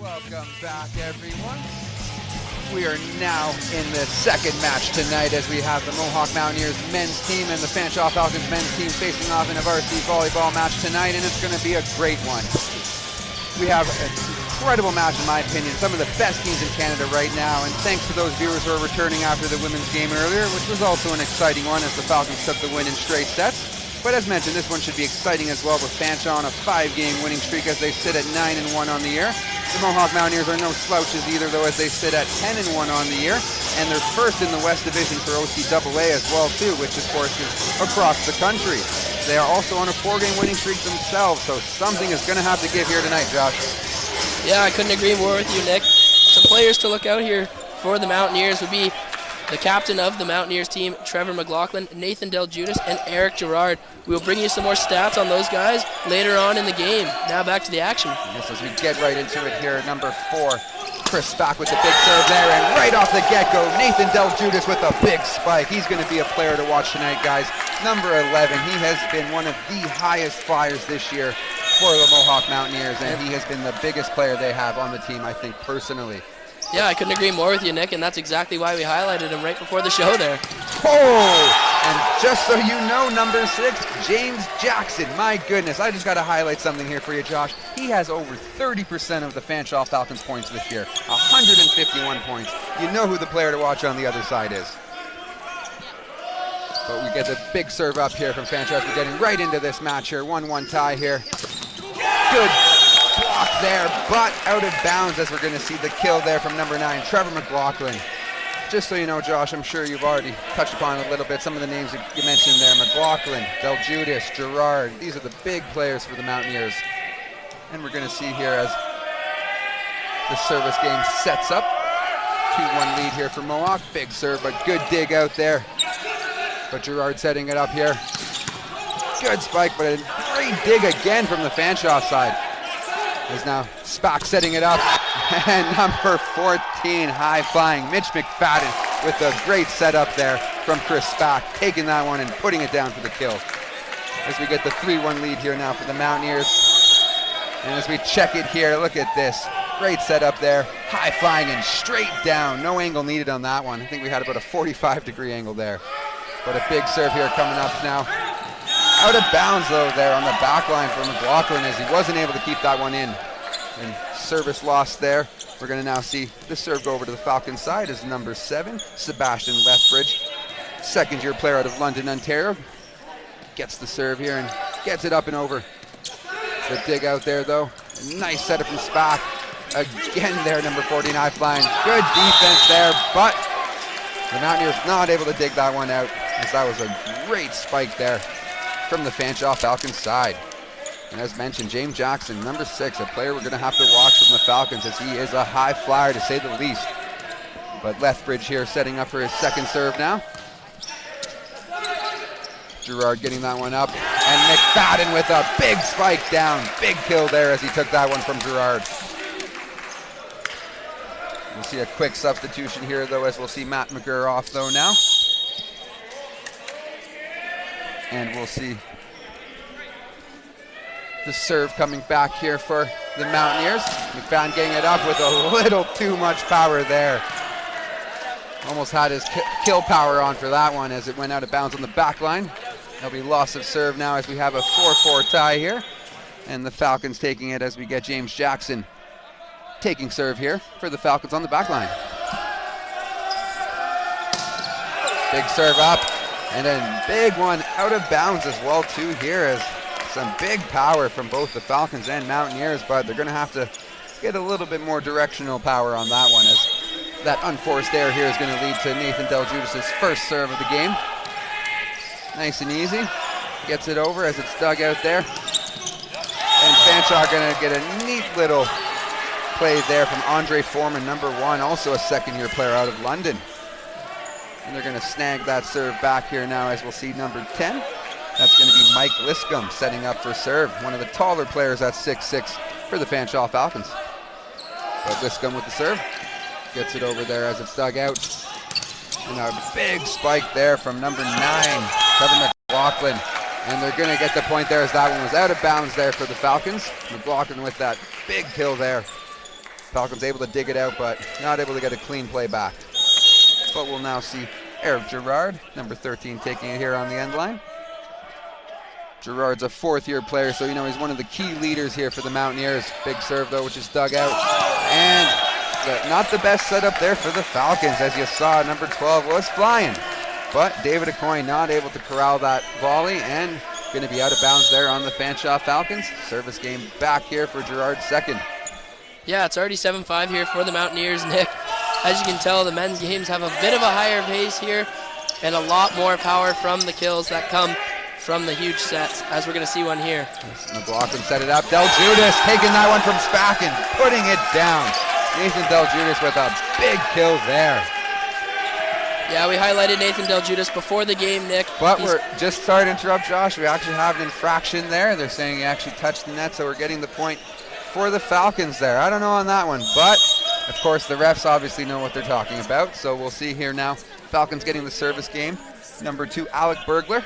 Welcome back, everyone. We are now in the second match tonight as we have the Mohawk Mountaineers men's team and the Fanshawe Falcons men's team facing off in a varsity volleyball match tonight, and it's going to be a great one. We have an incredible match, in my opinion, some of the best teams in Canada right now, and thanks to those viewers who are returning after the women's game earlier, which was also an exciting one as the Falcons took the win in straight sets. But as mentioned, this one should be exciting as well, with Fanshawe on a 5-game winning streak as they sit at 9-1 on the year. The Mohawk Mountaineers are no slouches either, though, as they sit at 10-1 on the year, and they're first in the West Division for OCAA as well, too, which of course is across the country. They are also on a 4-game winning streak themselves, so something is going to have to give here tonight, Josh. Yeah, I couldn't agree more with you, Nick. Some players to look out here for the Mountaineers would be the captain of the Mountaineers team, Trevor McLaughlin, Nathan Del Judas, and Eric Gerard. We will bring you some more stats on those guys later on in the game. Now back to the action. Yes, as we get right into it here, number 4, Chris back with the big serve there, and right off the get-go, Nathan Del Judas with a big spike. He's going to be a player to watch tonight, guys. Number 11, he has been one of the highest flyers this year for the Mohawk Mountaineers, and he has been the biggest player they have on the team, I think, personally. Yeah, I couldn't agree more with you, Nick, and that's exactly why we highlighted him right before the show there. Oh! And just so you know, number 6, James Jackson. My goodness, I just got to highlight something here for you, Josh. He has over 30% of the Fanshawe Falcons points this year, 151 points. You know who the player to watch on the other side is. But we get the big serve up here from Fanshawe. We're getting right into this match here. 1-1 tie here. Good block there, but out of bounds as we're going to see the kill there from number 9, Trevor McLaughlin. Just so you know, Josh, I'm sure you've already touched upon a little bit some of the names you mentioned there. McLaughlin, Del Judas, Gerard. These are the big players for the Mountaineers. And we're going to see here as the service game sets up. 2-1 lead here for Mohawk. Big serve, but good dig out there. But Gerard setting it up here. Good spike, but a great dig again from the Fanshawe side. As now Spock setting it up, and number 14, high-flying Mitch McFadden with a great setup there from Chris Spock, taking that one and putting it down for the kill. As we get the 3-1 lead here now for the Mountaineers. And as we check it here, look at this. Great setup there, high-flying and straight down. No angle needed on that one. I think we had about a 45-degree angle there. But a big serve here coming up now. Out of bounds, though, there on the back line for McLaughlin as he wasn't able to keep that one in. And service lost there. We're going to now see the serve go over to the Falcons side as number 7, Sebastian Lethbridge, second-year player out of London, Ontario. Gets the serve here and gets it up and over. The dig out there, though. Nice setup from Spock. Again there, number 14, high-flying. Good defense there, but the Mountaineers not able to dig that one out, as that was a great spike there from the Fanshawe Falcons side. And as mentioned, James Jackson, number 6, a player we're going to have to watch from the Falcons as he is a high flyer to say the least. But Lethbridge here setting up for his second serve now. Gerard getting that one up, and McFadden with a big spike down. Big kill there as he took that one from Gerard. We'll see a quick substitution here, though, as we'll see Matt McGurr off, though, now. And we'll see the serve coming back here for the Mountaineers. McFadden getting it up with a little too much power there. Almost had his kill power on for that one as it went out of bounds on the back line. There'll be loss of serve now as we have a 4-4 tie here. And the Falcons taking it as we get James Jackson taking serve here for the Falcons on the back line. Big serve up. And then big one out of bounds as well, too, here, as some big power from both the Falcons and Mountaineers, but they're going to have to get a little bit more directional power on that one, as that unforced error here is going to lead to Nathan Del Judas' first serve of the game. Nice and easy. Gets it over as it's dug out there. And Fanshawe going to get a neat little play there from Andre Foreman, number 1, also a second-year player out of London. And they're going to snag that serve back here now as we'll see number 10. That's going to be Mike Liscombe setting up for serve. One of the taller players at 6'6" for the Fanshawe Falcons. But Liscombe with the serve. Gets it over there as it's dug out. And a big spike there from number 9, Trevor McLaughlin. And they're going to get the point there as that one was out of bounds there for the Falcons. McLaughlin with that big kill there. Falcons able to dig it out, but not able to get a clean play back. But we'll now see Eric Gerard, number 13, taking it here on the end line. Gerard's a fourth-year player, so you know he's one of the key leaders here for the Mountaineers. Big serve, though, which is dug out. And not the best setup there for the Falcons. As you saw, number 12 was flying. But David Acoin not able to corral that volley and going to be out of bounds there on the Fanshawe Falcons. Service game back here for Gerard's second. Yeah, it's already 7-5 here for the Mountaineers, Nick. As you can tell, the men's games have a bit of a higher pace here and a lot more power from the kills that come from the huge sets, as we're going to see one here. McLaughlin set it up. Del Judas taking that one from Spack and putting it down. Nathan Del Judas with a big kill there. Yeah, we highlighted Nathan Del Judas before the game, Nick. But we're just sorry to interrupt, Josh. We actually have an infraction there. They're saying he actually touched the net, so we're getting the point for the Falcons there. I don't know on that one, but of course the refs obviously know what they're talking about. So we'll see here now. Falcons getting the service game. Number 2, Alec Burglar.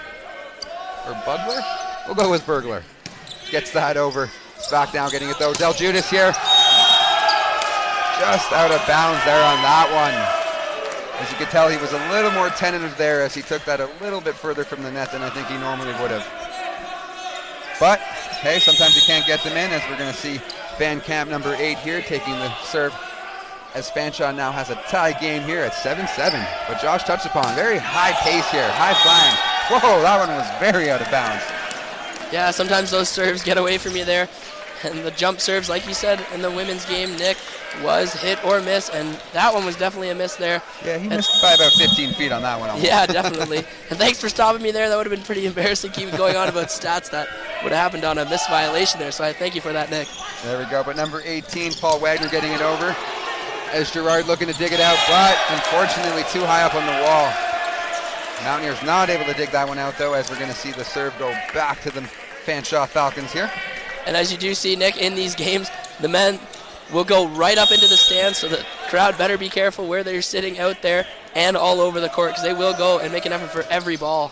Or Bugler? We'll go with Burglar. Gets that over. Spack now getting it though. Del Judas here. Just out of bounds there on that one. As you could tell, he was a little more tentative there as he took that a little bit further from the net than I think he normally would have. But, hey, sometimes you can't get them in, as we're going to see Van Camp, number 8 here, taking the serve, as Fanshawe now has a tie game here at 7-7. But Josh touched upon, very high pace here, high flying. Whoa, that one was very out of bounds. Yeah, sometimes those serves get away from you there. And the jump serves, like you said, in the women's game, Nick, was hit or miss, and that one was definitely a miss there. Yeah, he missed by about 15 feet on that one. Almost. Yeah, definitely. And thanks for stopping me there. That would have been pretty embarrassing, keeping going on about stats that would have happened on a missed violation there, so I thank you for that, Nick. There we go, but number 18, Paul Wagner getting it over, as Gerard looking to dig it out, but unfortunately too high up on the wall. Mountaineers not able to dig that one out, though, as we're going to see the serve go back to the Fanshawe Falcons here. And as you do see, Nick, in these games, the men will go right up into the stands, so the crowd better be careful where they're sitting out there and all over the court, because they will go and make an effort for every ball.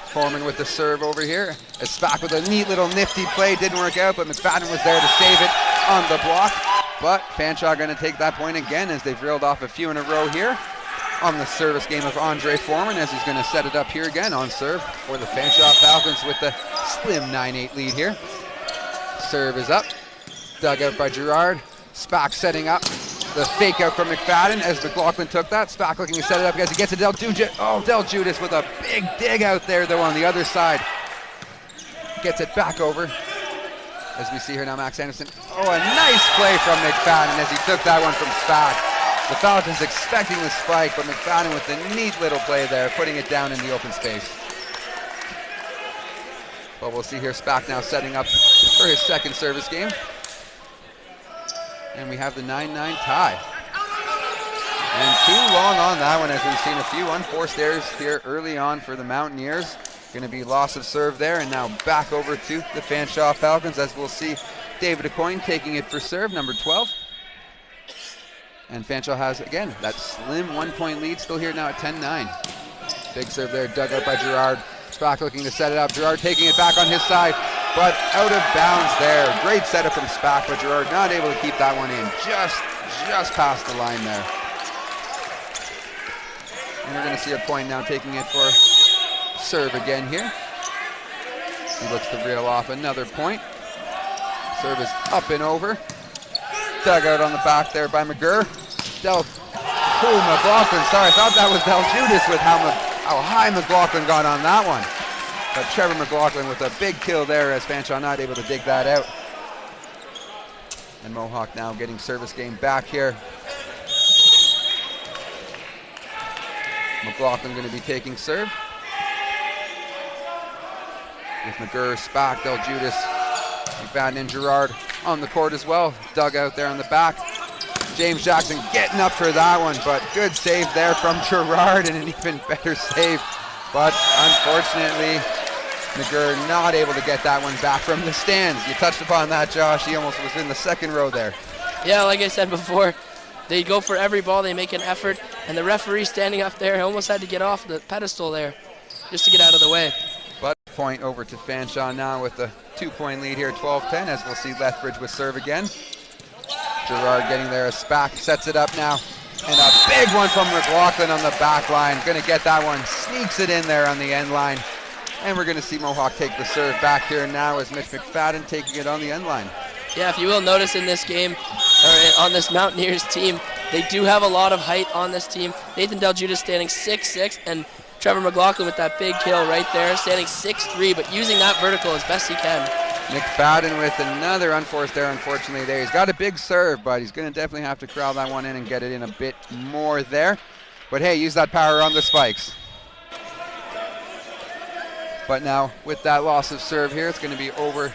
Foreman with the serve over here. As Spack with a neat little nifty play. Didn't work out, but McFadden was there to save it on the block. But Fanshawe going to take that point again, as they've reeled off a few in a row here on the service game of Andre Foreman, as he's going to set it up here again on serve for the Fanshawe Falcons with the slim 9-8 lead here. Serve is up, dug out by Gerard. Spack setting up the fake out from McFadden as McLaughlin took that. Spack looking to set it up as he gets to Del Judas. Oh, Del Judas with a big dig out there though on the other side. Gets it back over. As we see here now, Max Anderson. Oh, a nice play from McFadden as he took that one from Spack. The Falcons expecting the spike, but McFadden with a neat little play there, putting it down in the open space. But we'll see here Spack now setting up for his second service game. And we have the 9-9 tie. And too long on that one, as we've seen a few unforced errors here early on for the Mountaineers. Going to be loss of serve there, and now back over to the Fanshawe Falcons, as we'll see David Acoin taking it for serve, number 12. And Fanshawe has, again, that slim 1-point lead, still here now at 10-9. Big serve there, dug out by Gerard. Spack looking to set it up. Gerard taking it back on his side, but out of bounds there. Great setup from Spack, but Gerard not able to keep that one in. Just past the line there. And we're going to see Acoin now taking it for serve again here. He looks to reel off another point. Serve is up and over. Dug out on the back there by McGurr. McLaughlin, sorry, I thought that was Del Judas with how high McLaughlin got on that one. But Trevor McLaughlin with a big kill there, as Fanshawe not able to dig that out. And Mohawk now getting service game back here. McLaughlin going to be taking serve. With McGurr, Spack, Del Judas, McFadden and Gerard on the court as well. Dug out there on the back. James Jackson getting up for that one, but good save there from Gerard, and an even better save. But unfortunately, McGurr not able to get that one back from the stands. You touched upon that, Josh. He almost was in the second row there. Yeah, like I said before, they go for every ball, they make an effort, and the referee standing up there almost had to get off the pedestal there just to get out of the way. But point over to Fanshawe now with the 2-point lead here, 12-10, as we'll see Lethbridge with serve again. Gerard getting there. Spack sets it up now. And a big one from McLaughlin on the back line. Going to get that one. Sneaks it in there on the end line. And we're going to see Mohawk take the serve back here now as Mitch McFadden taking it on the end line. Yeah, if you will notice in this game, or on this Mountaineers team, they do have a lot of height on this team. Nathan Del Judas standing 6'6", and Trevor McLaughlin with that big kill right there, standing 6'3", but using that vertical as best he can. McFadden with another unforced error, unfortunately, there. He's got a big serve, but he's going to definitely have to corral that one in and get it in a bit more there. But hey, use that power on the spikes. But now, with that loss of serve here, it's going to be over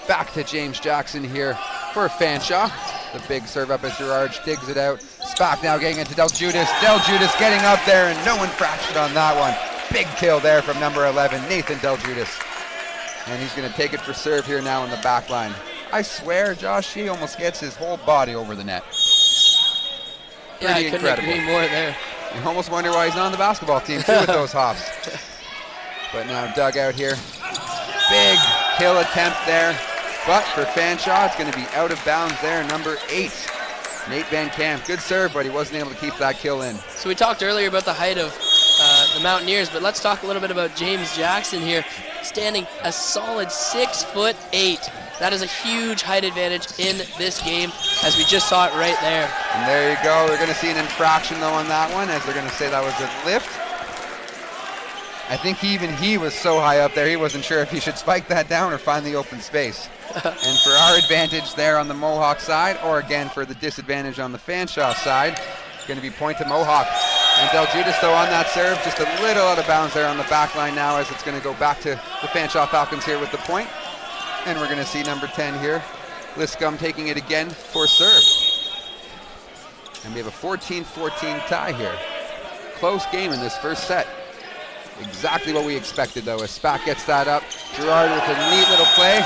back to James Jackson here for Fanshawe. The big serve up as Gerard digs it out. Spack now getting into Del Judas. Del Judas getting up there, and no infraction on that one. Big kill there from number 11, Nathan Del Judas. And he's going to take it for serve here now in the back line. I swear, Josh, he almost gets his whole body over the net. Yeah, I couldn't agree more there. You almost wonder why he's not on the basketball team, too, with those hops. But now dug out here. Big kill attempt there. But for Fanshawe, it's going to be out of bounds there, number 8. Nate Van Camp, good serve, but he wasn't able to keep that kill in. So we talked earlier about the height of the Mountaineers, but let's talk a little bit about James Jackson here, standing a solid 6'8". That is a huge height advantage in this game, as we just saw it right there. And there you go. We're going to see an infraction, though, on that one, as they're going to say that was a lift. I think even he was so high up there, he wasn't sure if he should spike that down or find the open space. And for our advantage there on the Mohawk side, or again for the disadvantage on the Fanshawe side, it's going to be point to Mohawk. And Del Judas, though, on that serve, just a little out of bounds there on the back line now, as it's going to go back to the Fanshawe Falcons here with the point. And we're going to see number 10 here, Liscombe, taking it again for serve. And we have a 14-14 tie here. Close game in this first set. Exactly what we expected, though, as Spack gets that up. Gerard with a neat little play.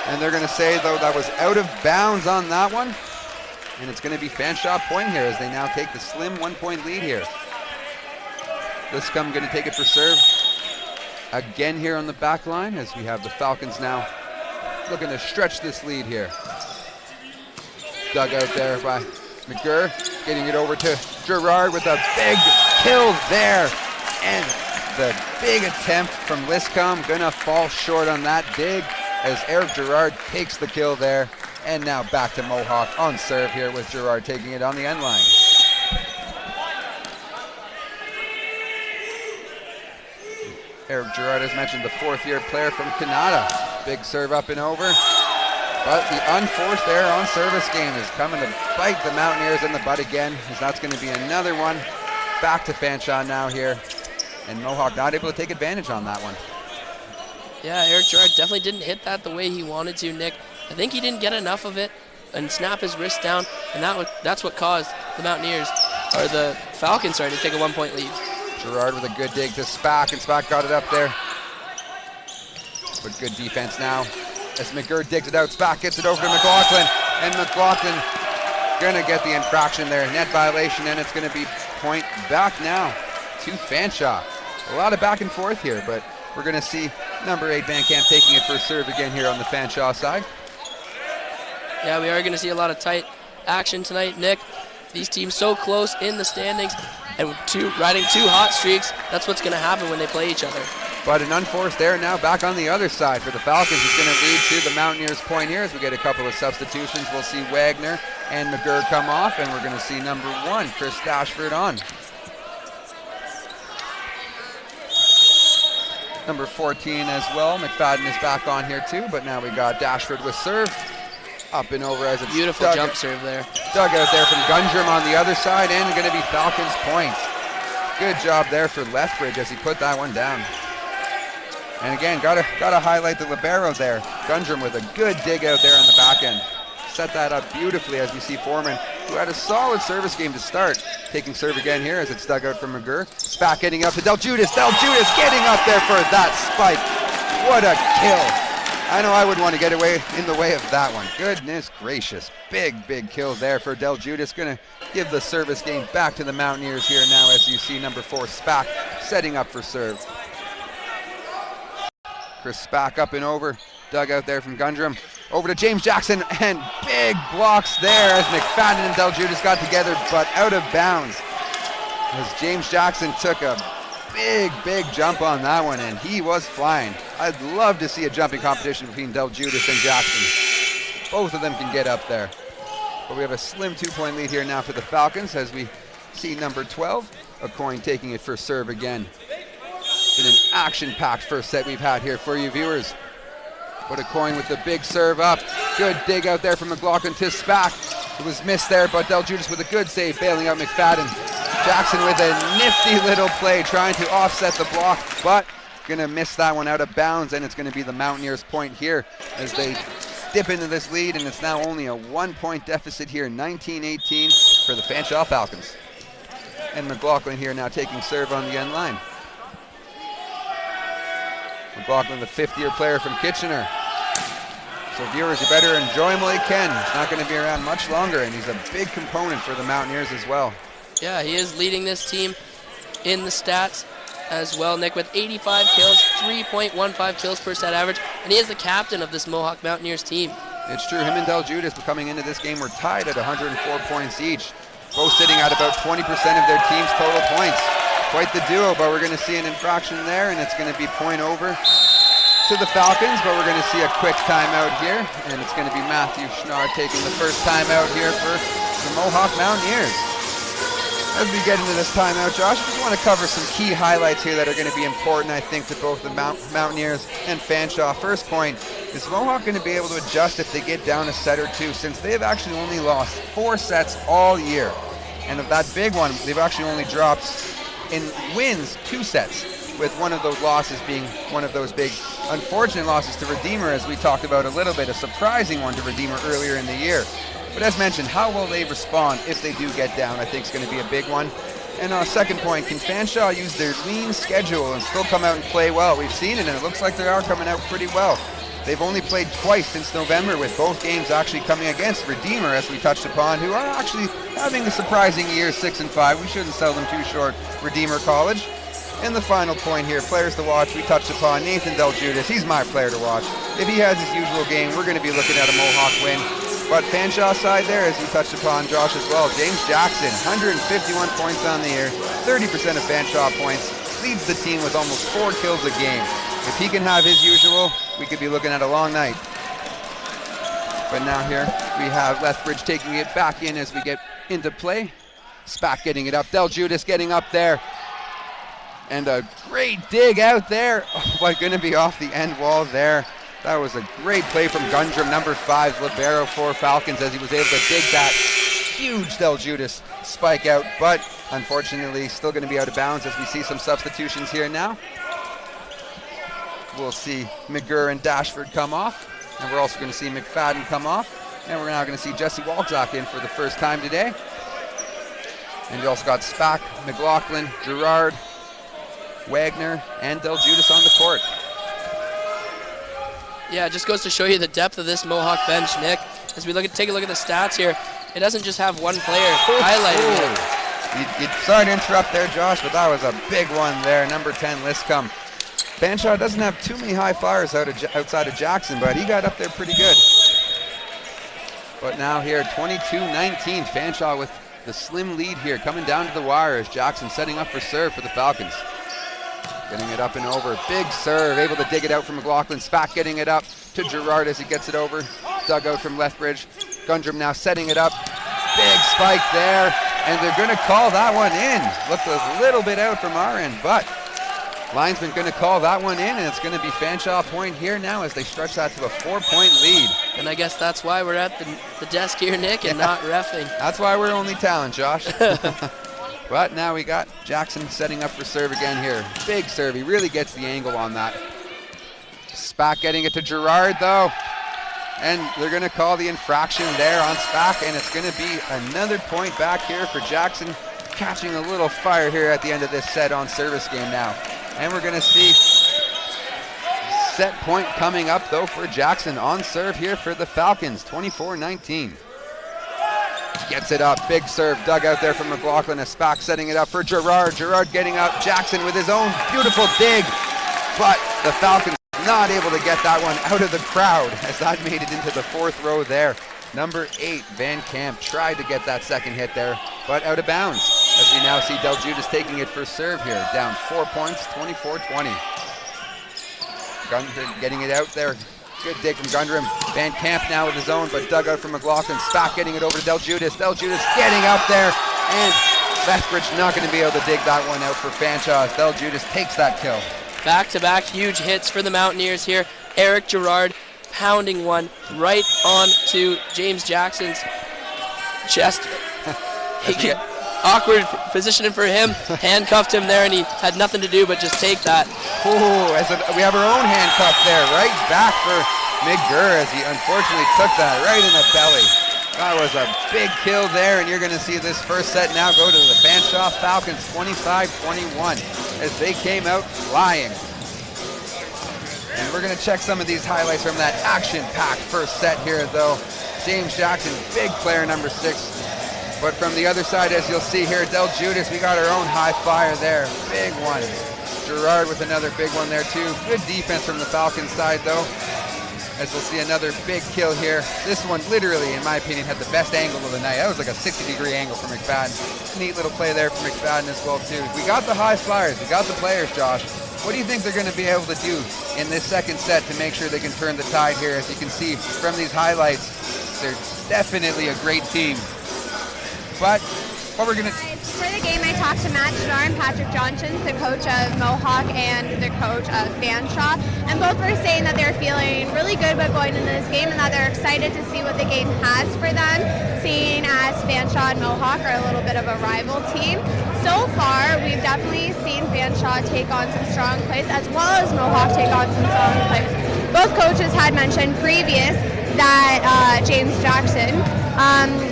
And they're going to say, though, that was out of bounds on that one. And it's going to be Fanshawe point here as they now take the slim 1-point lead here. Liscombe going to take it for serve. Again here on the back line as we have the Falcons now looking to stretch this lead here. Dug out there by McGurr, getting it over to Gerard with a big kill there. And the big attempt from Liscombe gonna fall short on that dig as Eric Gerard takes the kill there. And now back to Mohawk on serve here with Gerard taking it on the end line. Eric Gerard, as mentioned, the 4th-year player from Canada. Big serve up and over. But the unforced error on service game is coming to bite the Mountaineers in the butt again, as that's going to be another one. Back to Fanshawe now here. And Mohawk not able to take advantage on that one. Yeah, Eric Gerard definitely didn't hit that the way he wanted to, Nick. I think he didn't get enough of it and snap his wrist down, and that's what caused the Mountaineers, or the Falcons, sorry, to take a 1-point lead. Gerard with a good dig to Spack, and Spack got it up there. But good defense now. As McGurr digs it out, Spack gets it over to McLaughlin, and McLaughlin gonna get the infraction there. Net violation, and it's gonna be point back now to Fanshawe. A lot of back and forth here, but we're gonna see number 8 Van Camp taking it for a serve again here on the Fanshawe side. Yeah, we are gonna see a lot of tight action tonight, Nick. These teams so close in the standings, and riding 2 hot streaks, that's what's gonna happen when they play each other. But an unforced error now back on the other side for the Falcons is going to lead to the Mountaineers point here as we get a couple of substitutions. We'll see Wagner and McGurr come off, and we're going to see number 1, Chris Dashford, on. Number 14 as well. McFadden is back on here too, but now we got Dashford with serve. Up and over as it's beautiful jump serve there. Dug out there from Gundrum on the other side, and going to be Falcons points. Good job there for Lethbridge as he put that one down. And again, gotta highlight the libero there. Gundrum with a good dig out there on the back end. Set that up beautifully as we see Foreman, who had a solid service game to start, taking serve again here as it's dug out from McGurr. Spack getting up to Del Judas. Del Judas getting up there for that spike. What a kill. I know I would want to get away in the way of that one. Goodness gracious. Big kill there for Del Judas. Going to give the service game back to the Mountaineers here now as you see number 4 Spack setting up for serve. Chris Spack up and over Dug out there from Gundrum. Over to James Jackson, and big blocks there as McFadden and Del Judas got together, but out of bounds. As James Jackson took a big jump on that one, and he was flying. I'd love to see a jumping competition between Del Judas and Jackson. Both of them can get up there. But we have a slim 2-point lead here now for the Falcons as we see number 12, Aucoin, taking it for serve again. Been an action-packed first set we've had here for you viewers. But Aucoin with the big serve up. Good dig out there from McLaughlin to Spack. It was missed there, but Del Judas with a good save, bailing out McFadden. Jackson with a nifty little play, trying to offset the block, but gonna miss that one out of bounds, and it's gonna be the Mountaineers' point here as they dip into this lead, and it's now only a 1-point deficit here, 19-18 for the Fanshawe Falcons. And McLaughlin here now taking serve on the end line. McLaughlin, the fifth-year player from Kitchener. So viewers, you better enjoy him while you can. He's not going to be around much longer, and he's a big component for the Mountaineers as well. Yeah, he is leading this team in the stats as well, Nick, with 85 kills, 3.15 kills per set average, and he is the captain of this Mohawk Mountaineers team. It's true, him and Del Judas coming into this game were tied at 104 points each, both sitting at about 20% of their team's total points. Quite the duo, but we're going to see an infraction there, and it's going to be point over to the Falcons, but we're going to see a quick timeout here, and it's going to be Matthew Schnarr taking the first timeout here for the Mohawk Mountaineers. As we get into this timeout, Josh, I just want to cover some key highlights here that are going to be important, I think, to both the Mountaineers and Fanshawe. First point, is Mohawk going to be able to adjust if they get down a set or two, since they have actually only lost 4 sets all year. And of that big one, they've actually only dropped in wins 2 sets, with one of those losses being one of those big unfortunate losses to Redeemer, as we talked about a little bit, a surprising one to Redeemer earlier in the year. But as mentioned, how will they respond if they do get down, I think is going to be a big one. And on a second point, can Fanshawe use their lean schedule and still come out and play well? We've seen it, and it looks like they are coming out pretty well. They've only played twice since November, with both games actually coming against Redeemer, as we touched upon, who are actually having a surprising year, 6-5. We shouldn't sell them too short, Redeemer College. And the final point here, players to watch, we touched upon Nathan Del Judas. He's my player to watch. If he has his usual game, we're going to be looking at a Mohawk win. But Fanshawe side there, as we touched upon, Josh, as well, James Jackson, 151 points on the year, 30% of Fanshawe points, leads the team with almost 4 kills a game. If he can have his usual, we could be looking at a long night. But now here, we have Lethbridge taking it back in as we get into play. Spack getting it up, Del Judas getting up there. And a great dig out there, but going to be off the end wall there. That was a great play from Gundrum, number 5, libero for Falcons, as he was able to dig that huge Del Judas spike out, but unfortunately still going to be out of bounds as we see some substitutions here now. We'll see McGurr and Dashford come off, and we're also going to see McFadden come off, and we're now going to see Jesse Walczak in for the first time today. And you also got Spack, McLaughlin, Gerard, Wagner, and Del Judas on the court. Yeah, it just goes to show you the depth of this Mohawk bench, Nick. As we take a look at the stats here, it doesn't just have one player highlighted. Sorry to interrupt there, Josh, but that was a big one there. Number 10, Liscombe. Fanshawe doesn't have too many high flyers outside of Jackson, but he got up there pretty good. But now here, 22-19, Fanshawe with the slim lead here, coming down to the wire as Jackson setting up for serve for the Falcons. Getting it up and over, big serve, able to dig it out from McLaughlin. Spack getting it up to Gerard as he gets it over. Dug out from Lethbridge. Gundrum now setting it up. Big spike there, and they're going to call that one in. Looked a little bit out from our end, but linesman going to call that one in, and it's going to be Fanshawe point here now as they stretch that to a 4-point lead. And I guess that's why we're at the desk here, Nick, and not reffing. That's why we're only talent, Josh. But now we got Jackson setting up for serve again here. Big serve, he really gets the angle on that. Spack getting it to Gerard though. And they're gonna call the infraction there on Spack, and it's gonna be another point back here for Jackson, catching a little fire here at the end of this set on service game now. And we're gonna see set point coming up though for Jackson on serve here for the Falcons, 24-19. Gets it up, big serve, dug out there from McLaughlin. As Spack setting it up for Gerard. Gerard getting up, Jackson with his own beautiful dig. But the Falcons not able to get that one out of the crowd as that made it into the 4th row there. Number 8, Van Camp, tried to get that second hit there, but out of bounds. As we now see Del Judas taking it for serve here, down 4 points, 24-20. Gundrim getting it out there. Good dig from Gundrim. Van Camp now with his own, but dug out from McLaughlin. Spack getting it over to Del Judas. Del Judas getting up there, and Lethbridge not going to be able to dig that one out for Fanshawe. Del Judas takes that kill. Back-to-back huge hits for the Mountaineers here. Eric Gerard pounding one right on to James Jackson's chest. Awkward positioning for him. Handcuffed him there, and he had nothing to do but just take that. Ooh, we have our own handcuff there, right back for McGurr as he unfortunately took that right in the belly. That was a big kill there, and you're going to see this first set now go to the Fanshawe Falcons 25-21 as they came out flying. And we're going to check some of these highlights from that action-packed first set here, though. James Jackson, big player, number 6. But from the other side, as you'll see here, Del Judas, we got our own high flyer there. Big one. Gerard with another big one there, too. Good defense from the Falcons side, though. As we'll see another big kill here. This one literally, in my opinion, had the best angle of the night. That was like a 60-degree angle for McFadden. Neat little play there for McFadden as well, too. We got the high flyers. We got the players, Josh. What do you think they're going to be able to do in this second set to make sure they can turn the tide here? As you can see from these highlights, they're definitely a great team. But what we're going to... For the game, I talked to Matt Schnarr and Patrick Johnson, the coach of Mohawk and the coach of Fanshawe, and both were saying that they're feeling really good about going into this game and that they're excited to see what the game has for them, seeing as Fanshawe and Mohawk are a little bit of a rival team. So far, we've definitely seen Fanshawe take on some strong plays as well as Mohawk take on some strong plays. Both coaches had mentioned previous that James Jackson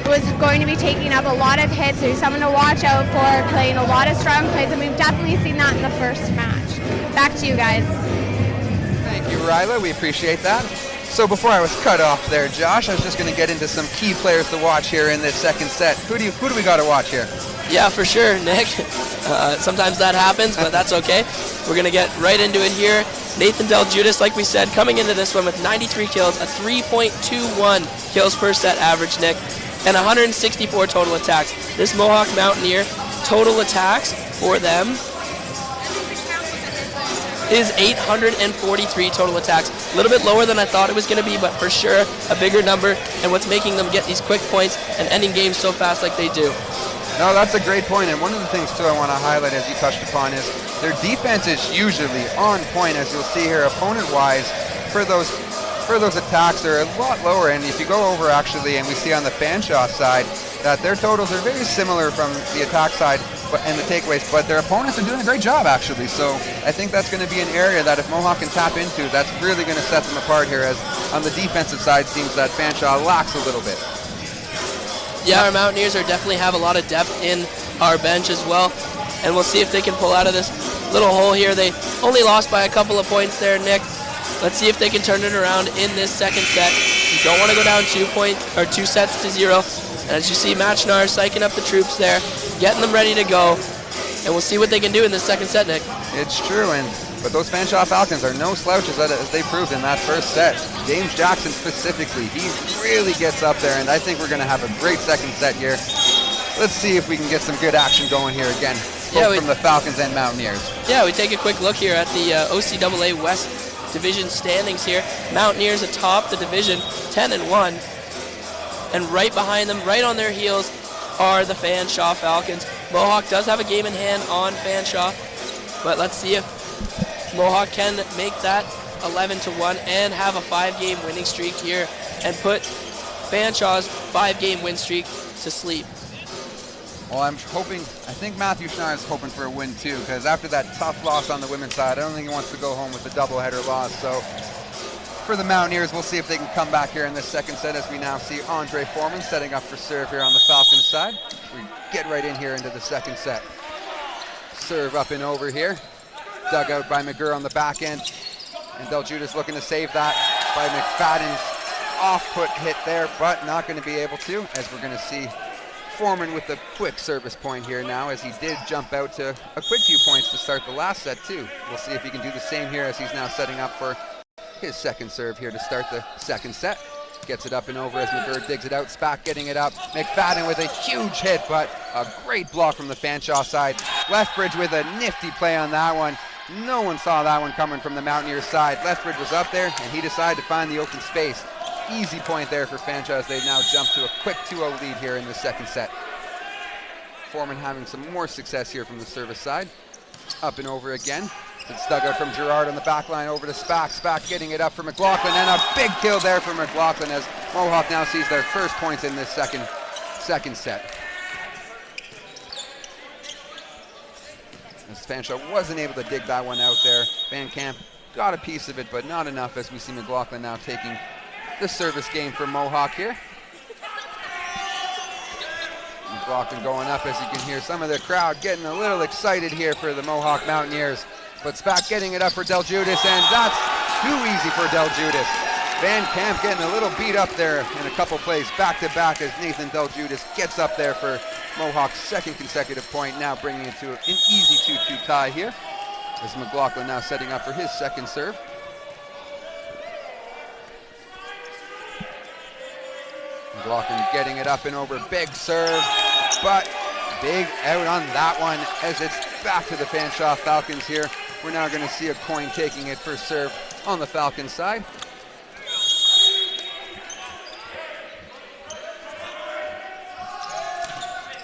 was going to be taking up a lot of hits. He's someone to watch out for, playing a lot of strong plays, and we've definitely seen that in the first match. Back to you guys. Thank you, Ryla. We appreciate that. So before I was cut off there, Josh, I was just going to get into some key players to watch here in this second set. Who do we got to watch here? Yeah, for sure, Nick. Sometimes that happens, but that's okay. We're going to get right into it here. Nathan Del Judas, like we said, coming into this one with 93 kills, a 3.21 kills per set average, Nick, and 164 total attacks. This Mohawk Mountaineer, total attacks for them is 843 total attacks. A little bit lower than I thought it was going to be, but for sure a bigger number, and what's making them get these quick points and ending games so fast like they do. No, that's a great point, and one of the things, too, I want to highlight, as you touched upon, is their defense is usually on point, as you'll see here, opponent-wise, for those attacks are a lot lower, and if you go over, actually, and we see on the Fanshawe side, that their totals are very similar from the attack side and the takeaways, but their opponents are doing a great job, actually, so I think that's going to be an area that if Mohawk can tap into, that's really going to set them apart here, as on the defensive side, seems that Fanshawe lacks a little bit. Yeah, our Mountaineers definitely have a lot of depth in our bench as well, and we'll see if they can pull out of this little hole here. They only lost by a couple of points there, Nick. Let's see if they can turn it around in this second set. You don't want to go down 2 sets to 0. And as you see, Matt Schnarr psyching up the troops there, getting them ready to go, and we'll see what they can do in this second set, Nick. It's true, but those Fanshawe Falcons are no slouches, as they proved in that first set. James Jackson specifically, he really gets up there, and I think we're going to have a great second set here. Let's see if we can get some good action going here again, both from the Falcons and Mountaineers. Yeah, we take a quick look here at the OCAA West Division standings here. Mountaineers atop the division, 10-1, and right behind them, right on their heels, are the Fanshawe Falcons. Mohawk does have a game in hand on Fanshawe, but let's see if Mohawk can make that 11-1 and have a 5-game winning streak here and put Fanshawe's 5-game win streak to sleep. Well, I think Matthew Schnarr is hoping for a win too, because after that tough loss on the women's side, I don't think he wants to go home with a doubleheader loss. So for the Mountaineers, we'll see if they can come back here in this second set, as we now see Andre Foreman setting up for serve here on the Falcons side. We get right in here into the second set. Serve up and over here. Dug out by McGurr on the back end. And Del Judas looking to save that by McFadden's off-put hit there, but not going to be able to, as we're going to see Foreman with the quick service point here now, as he did jump out to a quick few points to start the last set too. We'll see if he can do the same here, as he's now setting up for his second serve here to start the second set. Gets it up and over as McGurk digs it out. Spack getting it up. McFadden with a huge hit, but a great block from the Fanshawe side. Lethbridge with a nifty play on that one. No one saw that one coming from the Mountaineers side. Lethbridge was up there, and he decided to find the open space. Easy point there for Fanshawe as they now jump to a quick 2-0 lead here in the second set. Foreman having some more success here from the service side. Up and over again. It's dug out from Gerard on the back line over to Spack. Spack getting it up for McLaughlin, and a big kill there for McLaughlin as Mohawk now sees their first points in this second set. As Fanshawe wasn't able to dig that one out there. Van Camp got a piece of it, but not enough as we see McLaughlin now taking the service game for Mohawk here. McLaughlin going up as you can hear some of the crowd getting a little excited here for the Mohawk Mountaineers. But Spack getting it up for Del Judas, and that's too easy for Del Judas. Van Camp getting a little beat up there in a couple plays back to back as Nathan Del Judas gets up there for Mohawk's second consecutive point, now bringing it to an easy 2-2 tie here. As McLaughlin now setting up for his second serve. McLaughlin getting it up and over, big serve, but big out on that one as it's back to the Fanshawe Falcons here. We're now going to see a coin taking it for serve on the Falcons side.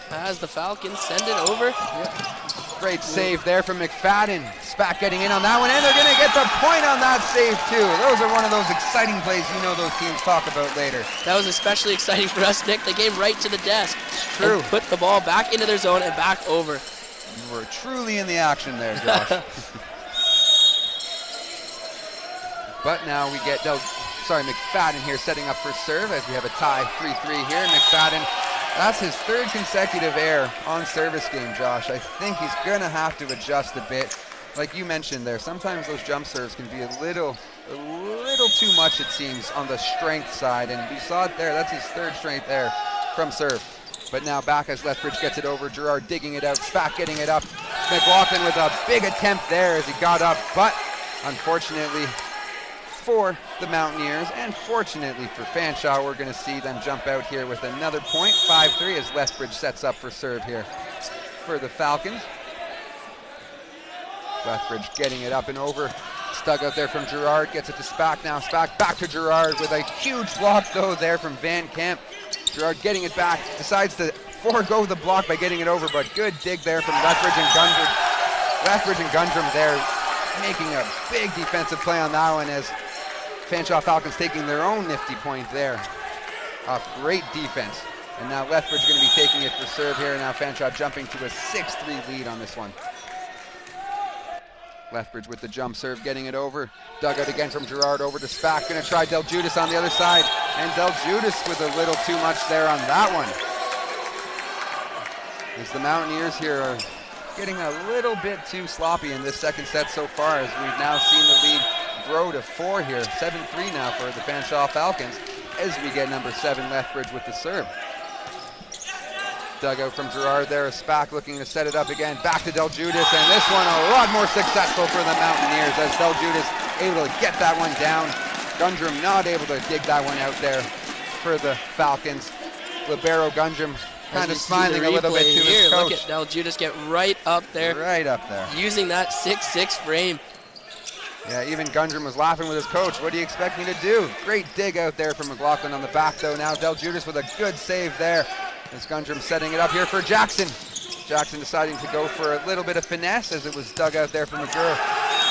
As the Falcons send it over. Yep. Great save there from McFadden. Spack getting in on that one, and they're going to get the point on that save too. Those are one of those exciting plays you know those teams talk about later. That was especially exciting for us, Nick. They came right to the desk. It's true. And put the ball back into their zone and back over. You were truly in the action there, Josh. But now we get McFadden here setting up for serve as we have a tie 3-3 here. McFadden, that's his third consecutive error on service game, Josh. I think he's going to have to adjust a bit. Like you mentioned there, sometimes those jump serves can be a little too much, it seems, on the strength side. And we saw it there. That's his third strength there from serve. But now back as Lethbridge gets it over. Gerard digging it out. Spack getting it up. McLaughlin with a big attempt there as he got up. But unfortunately for the Mountaineers, and fortunately for Fanshawe, we're going to see them jump out here with another point. 5-3 as Lethbridge sets up for serve here for the Falcons. Lethbridge getting it up and over. Stug out there from Gerard. Gets it to Spack now. Spack back to Gerard with a huge block though there from Van Camp. Gerard getting it back. Decides to forego the block by getting it over, but good dig there from Lethbridge and Gundrum. Lethbridge and Gundrum there making a big defensive play on that one as Fanshawe Falcons taking their own nifty point there. Great defense. And now Lethbridge going to be taking it for serve here. Now Fanshawe jumping to a 6-3 lead on this one. Lethbridge with the jump serve, getting it over. Dug out again from Gerard over to Spack. Going to try Del Judas on the other side. And Del Judas with a little too much there on that one. As the Mountaineers here are getting a little bit too sloppy in this second set so far, as we've now seen the lead grow to 4 here. 7-3 now for the Fanshawe Falcons as we get number 7 Lethbridge with the serve. Dug out from Gerard there. Spack looking to set it up again. Back to Del Judas, and this one a lot more successful for the Mountaineers as Del Judas able to get that one down. Gundrum not able to dig that one out there for the Falcons. Libero Gundrum kind of smiling a little bit to his coach. Look at Del Judas get right up there. Right up there. Using that 6-6 frame. Yeah, even Gundrum was laughing with his coach. What do you expect me to do? Great dig out there from McLaughlin on the back though. Now Del Judas with a good save there. As Gundrum setting it up here for Jackson. Jackson deciding to go for a little bit of finesse as it was dug out there from McGurk.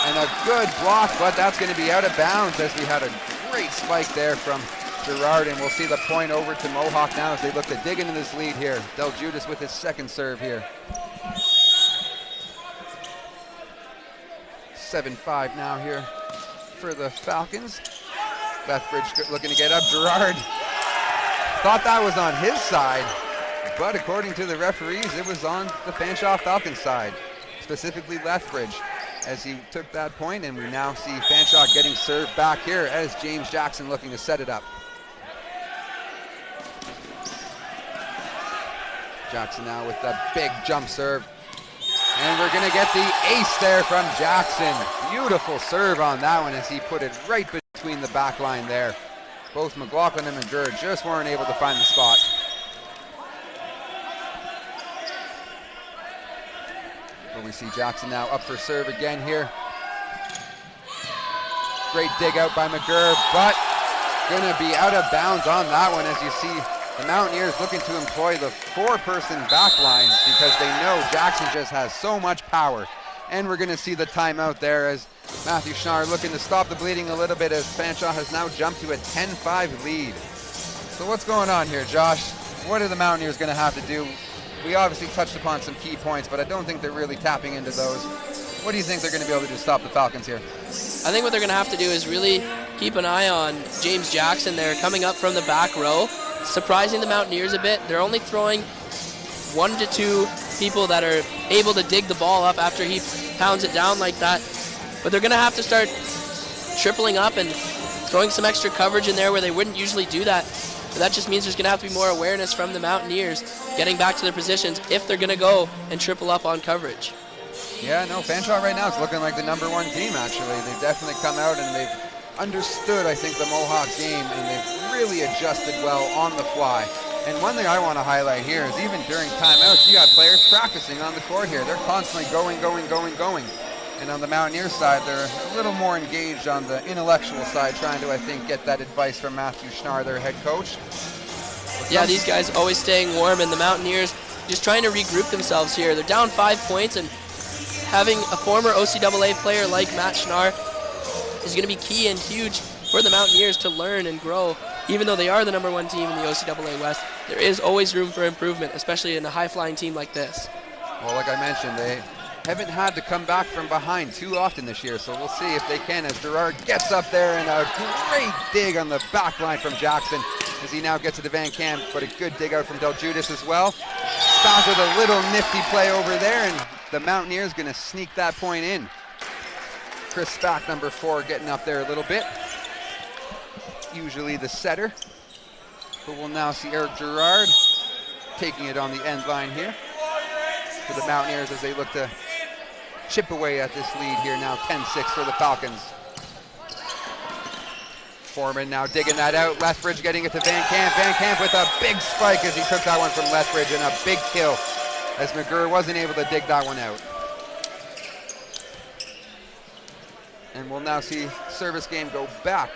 And a good block, but that's going to be out of bounds as we had a great spike there from Gerard. And we'll see the point over to Mohawk now as they look to dig into this lead here. Del Judas with his second serve here. 7-5 now here for the Falcons. Lethbridge looking to get up. Gerard thought that was on his side, but according to the referees, it was on the Fanshawe Falcons side, specifically Lethbridge, as he took that point, and we now see Fanshawe getting served back here as James Jackson looking to set it up. Jackson now with that big jump serve. And we're going to get the ace there from Jackson. Beautiful serve on that one as he put it right between between the back line there. Both McLaughlin and McGurr just weren't able to find the spot. But we see Jackson now up for serve again here. Great dig out by McGurr, but gonna be out of bounds on that one, as you see the Mountaineers looking to employ the 4-person back line because they know Jackson just has so much power. And we're gonna see the timeout there as Matthew Schnarr looking to stop the bleeding a little bit, as Fanshawe has now jumped to a 10-5 lead. So what's going on here, Josh? What are the Mountaineers gonna have to do? We obviously touched upon some key points, but I don't think they're really tapping into those. What do you think they're going to be able to do to stop the Falcons here? I think what they're going to have to do is really keep an eye on James Jackson there, coming up from the back row, surprising the Mountaineers a bit. They're only throwing 1 to 2 people that are able to dig the ball up after he pounds it down like that. But they're going to have to start tripling up and throwing some extra coverage in there where they wouldn't usually do that. But that just means there's going to have to be more awareness from the Mountaineers getting back to their positions if they're going to go and triple up on coverage. Yeah, no, Fanshawe right now is looking like the #1 team, actually. They've definitely come out and they've understood, I think, the Mohawk game, and they've really adjusted well on the fly. And one thing I want to highlight here is even during timeouts, you got players practicing on the court here. They're constantly going. And on the Mountaineers side, they're a little more engaged on the intellectual side, trying to, I think, get that advice from Matthew Schnarr, their head coach. Yeah, these guys always staying warm, and the Mountaineers just trying to regroup themselves here. They're down 5 points, and having a former OCAA player like Matt Schnarr is going to be key and huge for the Mountaineers to learn and grow. Even though they are the #1 team in the OCAA West, there is always room for improvement, especially in a high-flying team like this. Well, like I mentioned, they haven't had to come back from behind too often this year, so we'll see if they can as Gerard gets up there, and a great dig on the back line from Jackson as he now gets to the Van Camp, but a good dig out from Del Judas as well. Spack with a little nifty play over there, and the Mountaineers going to sneak that point in. Chris Spack, #4, getting up there a little bit. Usually the setter, but we'll now see Eric Gerard taking it on the end line here for the Mountaineers as they look to chip away at this lead here now, 10-6 for the Falcons. Foreman now digging that out. Lethbridge getting it to Van Camp. Van Camp with a big spike as he took that one from Lethbridge, and a big kill as McGurr wasn't able to dig that one out. And we'll now see service game go back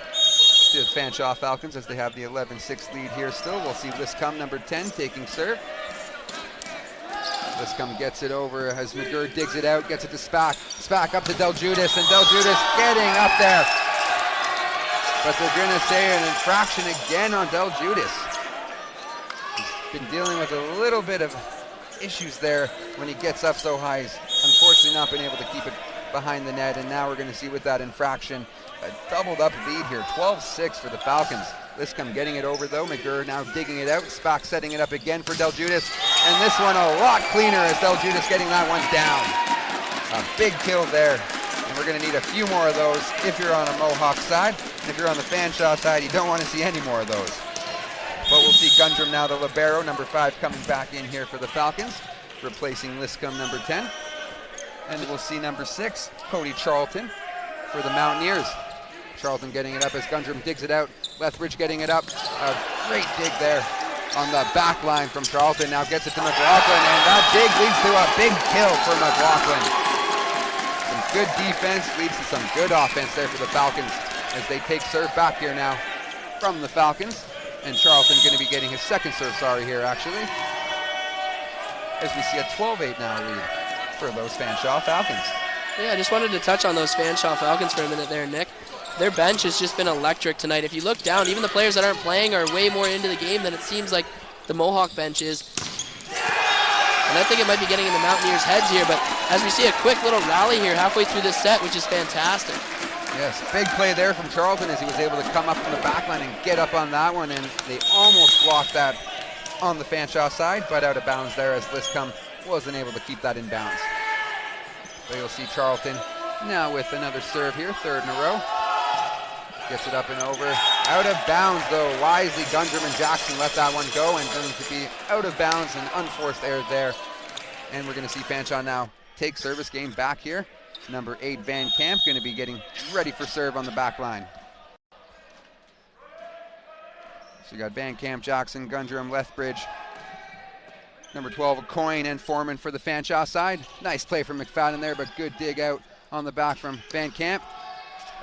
to the Fanshawe Falcons as they have the 11-6 lead here still. We'll see Liscombe, #10, taking serve. Liscombe gets it over as McGurr digs it out, gets it to Spack. Spack up to Del Judas, and Del Judas getting up there. But they're going to say an infraction again on Del Judas. He's been dealing with a little bit of issues there when he gets up so high. He's unfortunately not been able to keep it behind the net, and now we're going to see with that infraction a doubled up lead here, 12-6 for the Falcons. Liscombe getting it over though. McGurr now digging it out. Spack setting it up again for Del Judas, and this one a lot cleaner as Del Judas getting that one down. A big kill there, and we're going to need a few more of those if you're on a Mohawk side. And if you're on the Fanshawe side, you don't want to see any more of those. But we'll see Gundrum now, the libero, #5, coming back in here for the Falcons, replacing Liscombe, #10. And we'll see #6, Cody Charlton, for the Mountaineers. Charlton getting it up as Gundrum digs it out. Lethbridge getting it up. A great dig there on the back line from Charlton. Now gets it to McLaughlin, and that dig leads to a big kill for McLaughlin. Some good defense leads to some good offense there for the Falcons as they take serve back here now from the Falcons. And Charlton going to be getting his second serve, here actually, as we see a 12-8 now lead for those Fanshawe Falcons. Yeah, I just wanted to touch on those Fanshawe Falcons for a minute there, Nick. Their bench has just been electric tonight. If you look down, even the players that aren't playing are way more into the game than it seems like the Mohawk bench is. And I think it might be getting in the Mountaineers' heads here, but as we see a quick little rally here halfway through this set, which is fantastic. Yes, big play there from Charlton as he was able to come up from the back line and get up on that one, and they almost blocked that on the Fanshawe side, but out of bounds there as Liscombe wasn't able to keep that in bounds. But you'll see Charlton now with another serve here, 3rd in a row. Gets it up and over. Out of bounds though, wisely Gundrum and Jackson let that one go, and going to be out of bounds and unforced error there. And we're going to see Fanshawe now take service game back here. #8 Van Camp going to be getting ready for serve on the back line. So you got Van Camp, Jackson, Gundrum, Lethbridge, number 12, Coyne, and Foreman for the Fanshawe side. Nice play from McFadden there, but good dig out on the back from Van Camp.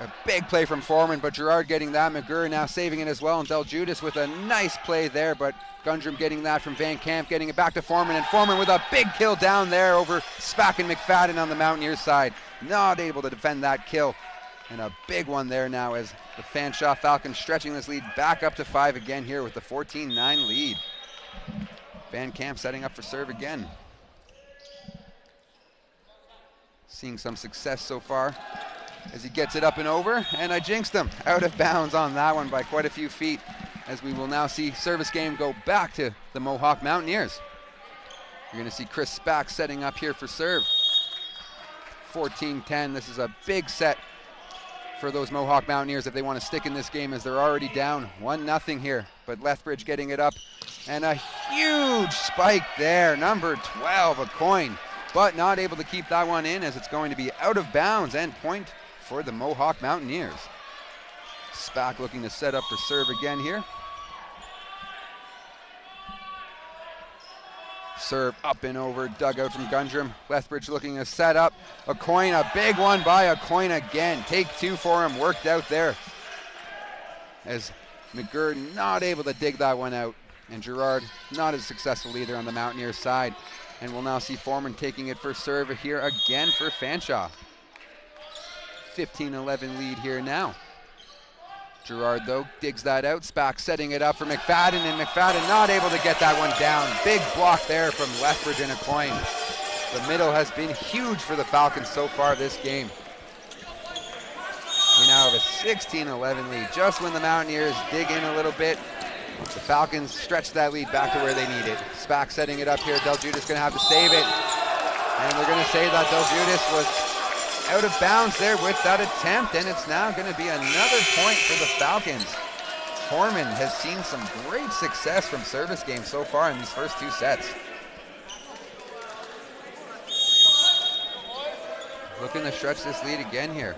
A big play from Foreman, but Gerard getting that. McGurr now saving it as well, and Del Judas with a nice play there, but Gundrum getting that from Van Camp, getting it back to Foreman, and Foreman with a big kill down there over Spack and McFadden on the Mountaineers side. Not able to defend that kill, and a big one there now as the Fanshawe Falcons stretching this lead back up to 5 again here with the 14-9 lead. Van Camp setting up for serve again. Seeing some success so far as he gets it up and over, and I jinxed him. Out of bounds on that one by quite a few feet, as we will now see service game go back to the Mohawk Mountaineers. You're going to see Chris Spack setting up here for serve. 14-10, this is a big set for those Mohawk Mountaineers if they want to stick in this game, as they're already down 1-0 here. But Lethbridge getting it up, and a huge spike there. Number 12, a Coyne, but not able to keep that one in, as it's going to be out of bounds and point for the Mohawk Mountaineers. Spack looking to set up for serve again here. Serve up and over, dugout from Gundrum. Lethbridge looking to set up. A Coyne, a big one by a Coyne again. Take 2 for him, worked out there. As McGurr not able to dig that one out. And Gerard not as successful either on the Mountaineers side. And we'll now see Foreman taking it for serve here again for Fanshawe. 15-11 lead here now. Gerard, though, digs that out. Spack setting it up for McFadden, and McFadden not able to get that one down. Big block there from Lethbridge and a Coyne. The middle has been huge for the Falcons so far this game. We now have a 16-11 lead. Just when the Mountaineers dig in a little bit, the Falcons stretch that lead back to where they need it. Spack setting it up here. Del Judas going to have to save it. And we're going to say that Del Judas was out of bounds there with that attempt, and it's now going to be another point for the Falcons. Foreman has seen some great success from service games so far in these first 2 sets. Looking to stretch this lead again here.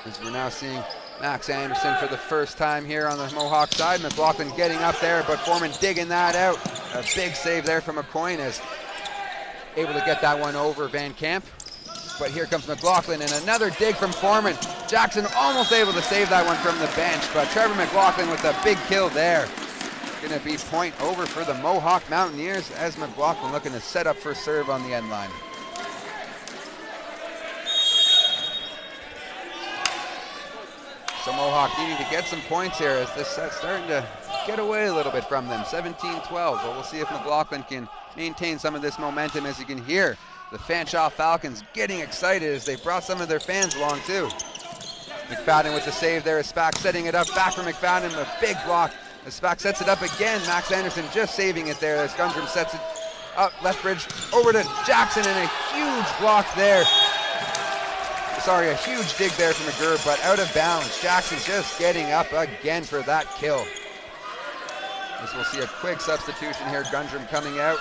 As we're now seeing Max Anderson for the first time here on the Mohawk side. McLaughlin getting up there, but Foreman digging that out. A big save there from a Coyne, as able to get that one over Van Camp. But here comes McLaughlin, and another dig from Foreman. Jackson almost able to save that one from the bench, but Trevor McLaughlin with a big kill there. Gonna be point over for the Mohawk Mountaineers, as McLaughlin looking to set up for serve on the end line. So Mohawk needing to get some points here, as this set's starting to get away a little bit from them. 17-12, but we'll see if McLaughlin can maintain some of this momentum. As you can hear, the Fanshawe Falcons getting excited as they brought some of their fans along too. McFadden with the save there, as Spack setting it up back for McFadden, a big block. As Spack sets it up again, Max Anderson just saving it there as Gundrum sets it up. Lethbridge over to Jackson, and a huge block there. Sorry, a huge dig there from McGurr, but out of bounds. Jackson just getting up again for that kill. As we'll see a quick substitution here, Gundrum coming out.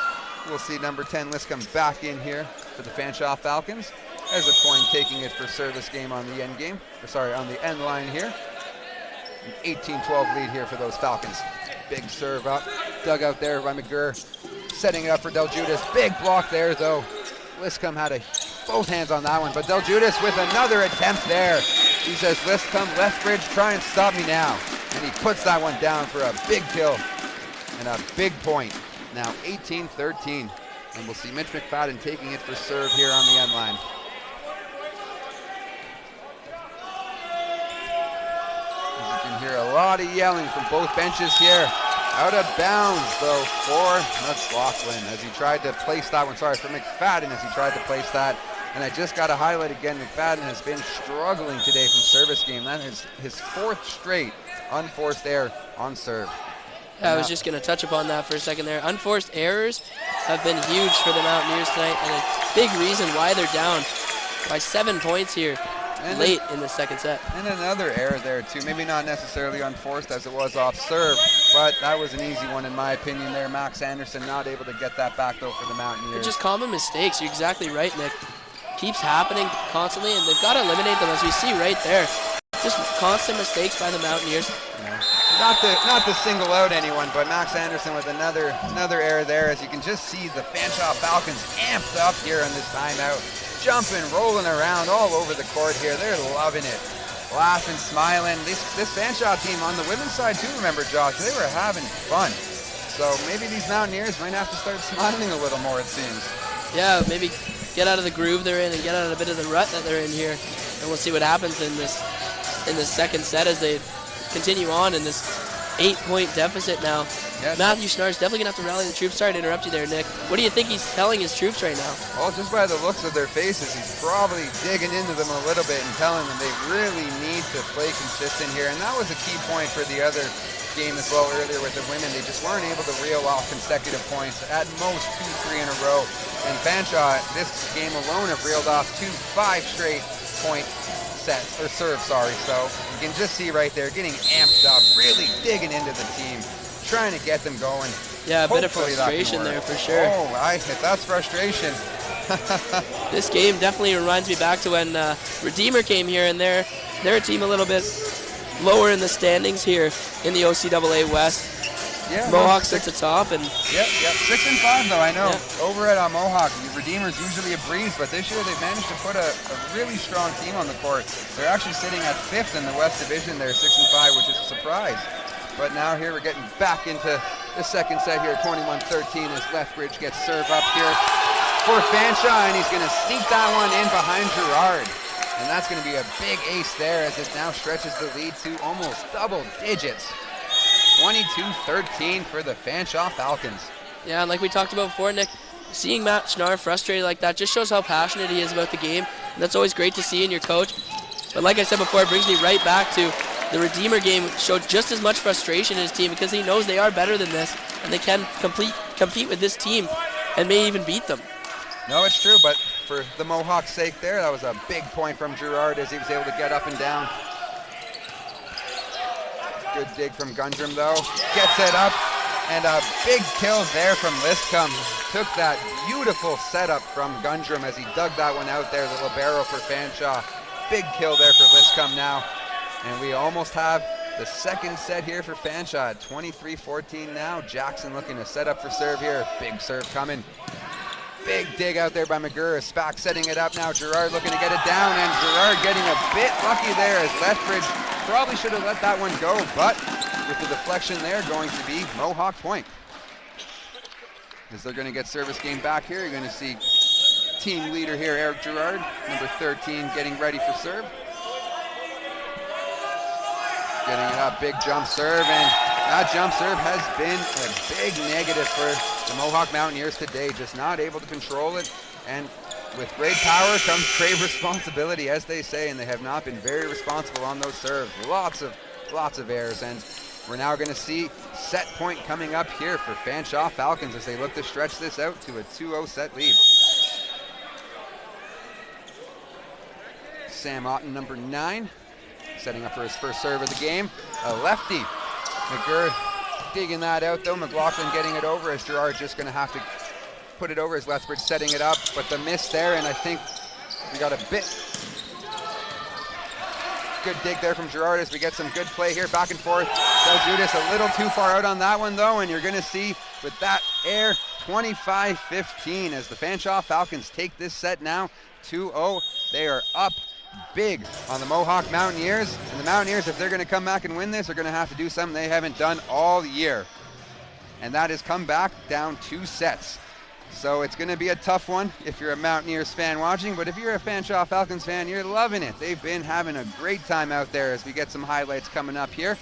We'll see number 10 Liscombe back in here for the Fanshawe Falcons, as a Coyne taking it for service game on the end game, on the end line here. An 18-12 lead here for those Falcons. Big serve up, dug out there by McGurr, setting it up for Del Judas. Big block there though. Liscombe had both hands on that one, but Del Judas with another attempt there. He says, Liscombe, Lethbridge, try and stop me now. And he puts that one down for a big kill and a big point. Now 18-13, and we'll see Mitch McFadden taking it for serve here on the end line. As you can hear a lot of yelling from both benches here. Out of bounds though for McLaughlin as he tried to place that one. Sorry, for McFadden as he tried to place that. And I just got to highlight again, McFadden has been struggling today from service game. That is his 4th straight unforced error on serve. I was just going to touch upon that for a second there. Unforced errors have been huge for the Mountaineers tonight, and a big reason why they're down by 7 points here and late in the second set. And another error there too, maybe not necessarily unforced as it was off serve, but that was an easy one in my opinion there. Max Anderson not able to get that back though for the Mountaineers. They're just common mistakes. You're exactly right, Nick. Keeps happening constantly, and they've got to eliminate them, as we see right there. just constant mistakes by the Mountaineers. Yeah. Not to single out anyone, but Max Anderson with another error there, as you can just see the Fanshawe Falcons amped up here on this timeout, jumping, rolling around all over the court here. They're loving it, laughing, smiling. This Fanshawe team on the women's side too, remember, Josh, they were having fun. So maybe these Mountaineers might have to start smiling a little more, it seems. Yeah, maybe get out of the groove they're in and get out of a bit of the rut that they're in here, and we'll see what happens in this second set as they continue on in this 8-point deficit now. Yes. Matthew Schnarr's definitely going to have to rally the troops. Sorry to interrupt you there, Nick. What do you think he's telling his troops right now? Well, just by the looks of their faces, he's probably digging into them a little bit and telling them they really need to play consistent here. And that was a key point for the other game as well earlier with the women. They just weren't able to reel off consecutive points, at most 2-3 in a row. And Fanshawe, this game alone, have reeled off 5 straight point sets, or serves, sorry. So you can just see right there, getting amped up, really digging into the team, trying to get them going. Yeah, a bit of Hopefully frustration there for sure. Oh, if that's frustration. This game definitely reminds me back to when Redeemer came here, and they're a team a little bit lower in the standings here in the OCAA West. Yeah, Mohawk sits atop, and Yep. 6-5 though, I know. Yeah. Over at Mohawk, Redeemer's usually a breeze, but this year they've managed to put a really strong team on the court. They're actually sitting at 5th in the West Division. They're 6-5, which is a surprise. But now here we're getting back into the second set here, 21-13, as Lethbridge gets serve up here for Fanshawe, and he's going to sneak that one in behind Gerard. And that's going to be a big ace there, as it now stretches the lead to almost double digits. 22-13 for the Fanshawe Falcons. yeah, and like we talked about before, Nick, seeing Matt Schnarr frustrated like that just shows how passionate he is about the game. And that's always great to see in your coach. But like I said before, it brings me right back to the Redeemer game. Showed just as much frustration in his team because he knows they are better than this and they can compete with this team and may even beat them. No, it's true, but for the Mohawk's sake there, that was a big point from Gerard as he was able to get up and down. Good dig from Gundrum though, gets it up, and a big kill there from Liscombe. Took that beautiful setup from Gundrum as he dug that one out there, the libero for Fanshawe. Big kill there for Liscombe now, and we almost have the second set here for Fanshawe at 23-14 now. Jackson looking to set up for serve here, big serve coming. Big dig out there by McGurr. Spack setting it up now. Gerard looking to get it down, and Gerard getting a bit lucky there as Lethbridge probably should have let that one go, but with the deflection there, going to be Mohawk point. As they're going to get service game back here, you're going to see team leader here, Eric Gerard, number 13, getting ready for serve. Getting it up, big jump serve, and that jump serve has been a big negative for the Mohawk Mountaineers today, just not able to control it, and with great power comes great responsibility, as they say, and they have not been very responsible on those serves. Lots of errors, and we're now going to see set point coming up here for Fanshawe Falcons as they look to stretch this out to a 2-0 set lead. Sam Otten, number 9, setting up for his first serve of the game. A lefty. McGurr digging that out though. McLaughlin getting it over as Gerard just going to have to put it over as Lethbridge setting it up, but the miss there, and I think we got a bit good dig there from Gerard as we get some good play here, back and forth. Del Judas a little too far out on that one though, and you're going to see with that air 25-15 as the Fanshawe Falcons take this set now 2-0. They are up big on the Mohawk Mountaineers, and the Mountaineers, if they're going to come back and win this, are going to have to do something they haven't done all year, and that is come back down 2 sets. So it's going to be a tough one if you're a Mountaineers fan watching, but if you're a Fanshawe Falcons fan, you're loving it. They've been having a great time out there as we get some highlights coming up here.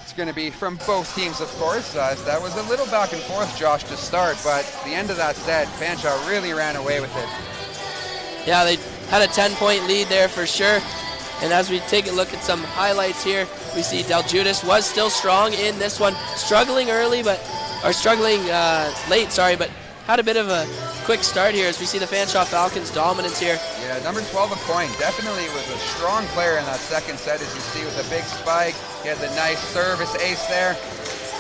It's going to be from both teams, of course. That was a little back and forth, Josh, to start, but at the end of that set, Fanshawe really ran away with it. Yeah, they had a 10-point lead there for sure. And as we take a look at some highlights here, we see Del Judas was still strong in this one, struggling late, but had a bit of a quick start here as we see the Fanshawe Falcons' dominance here. Yeah, number 12 a coin, definitely was a strong player in that second set, as you see, with a big spike. He had the nice service ace there.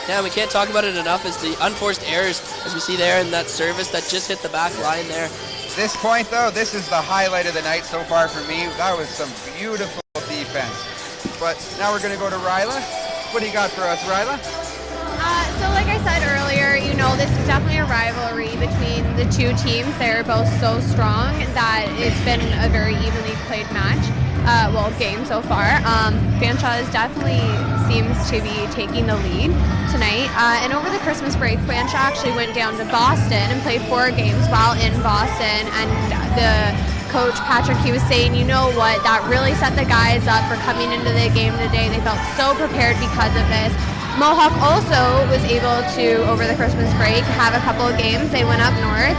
Yeah, we can't talk about it enough as the unforced errors, as we see there in that service that just hit the back line there. This point, though, this is the highlight of the night so far for me. That was some beautiful defense. But now we're going to go to Ryla. What do you got for us, Ryla? So like I said earlier, you know, this is definitely a rivalry between the two teams. They're both so strong that it's been a very evenly played match. Game so far. Fanshawe definitely seems to be taking the lead tonight. And over the Christmas break, Fanshawe actually went down to Boston and played 4 games while in Boston. And the coach, Patrick, he was saying, you know what, that really set the guys up for coming into the game today. They felt so prepared because of this. Mohawk also was able to, over the Christmas break, have a couple of games. They went up north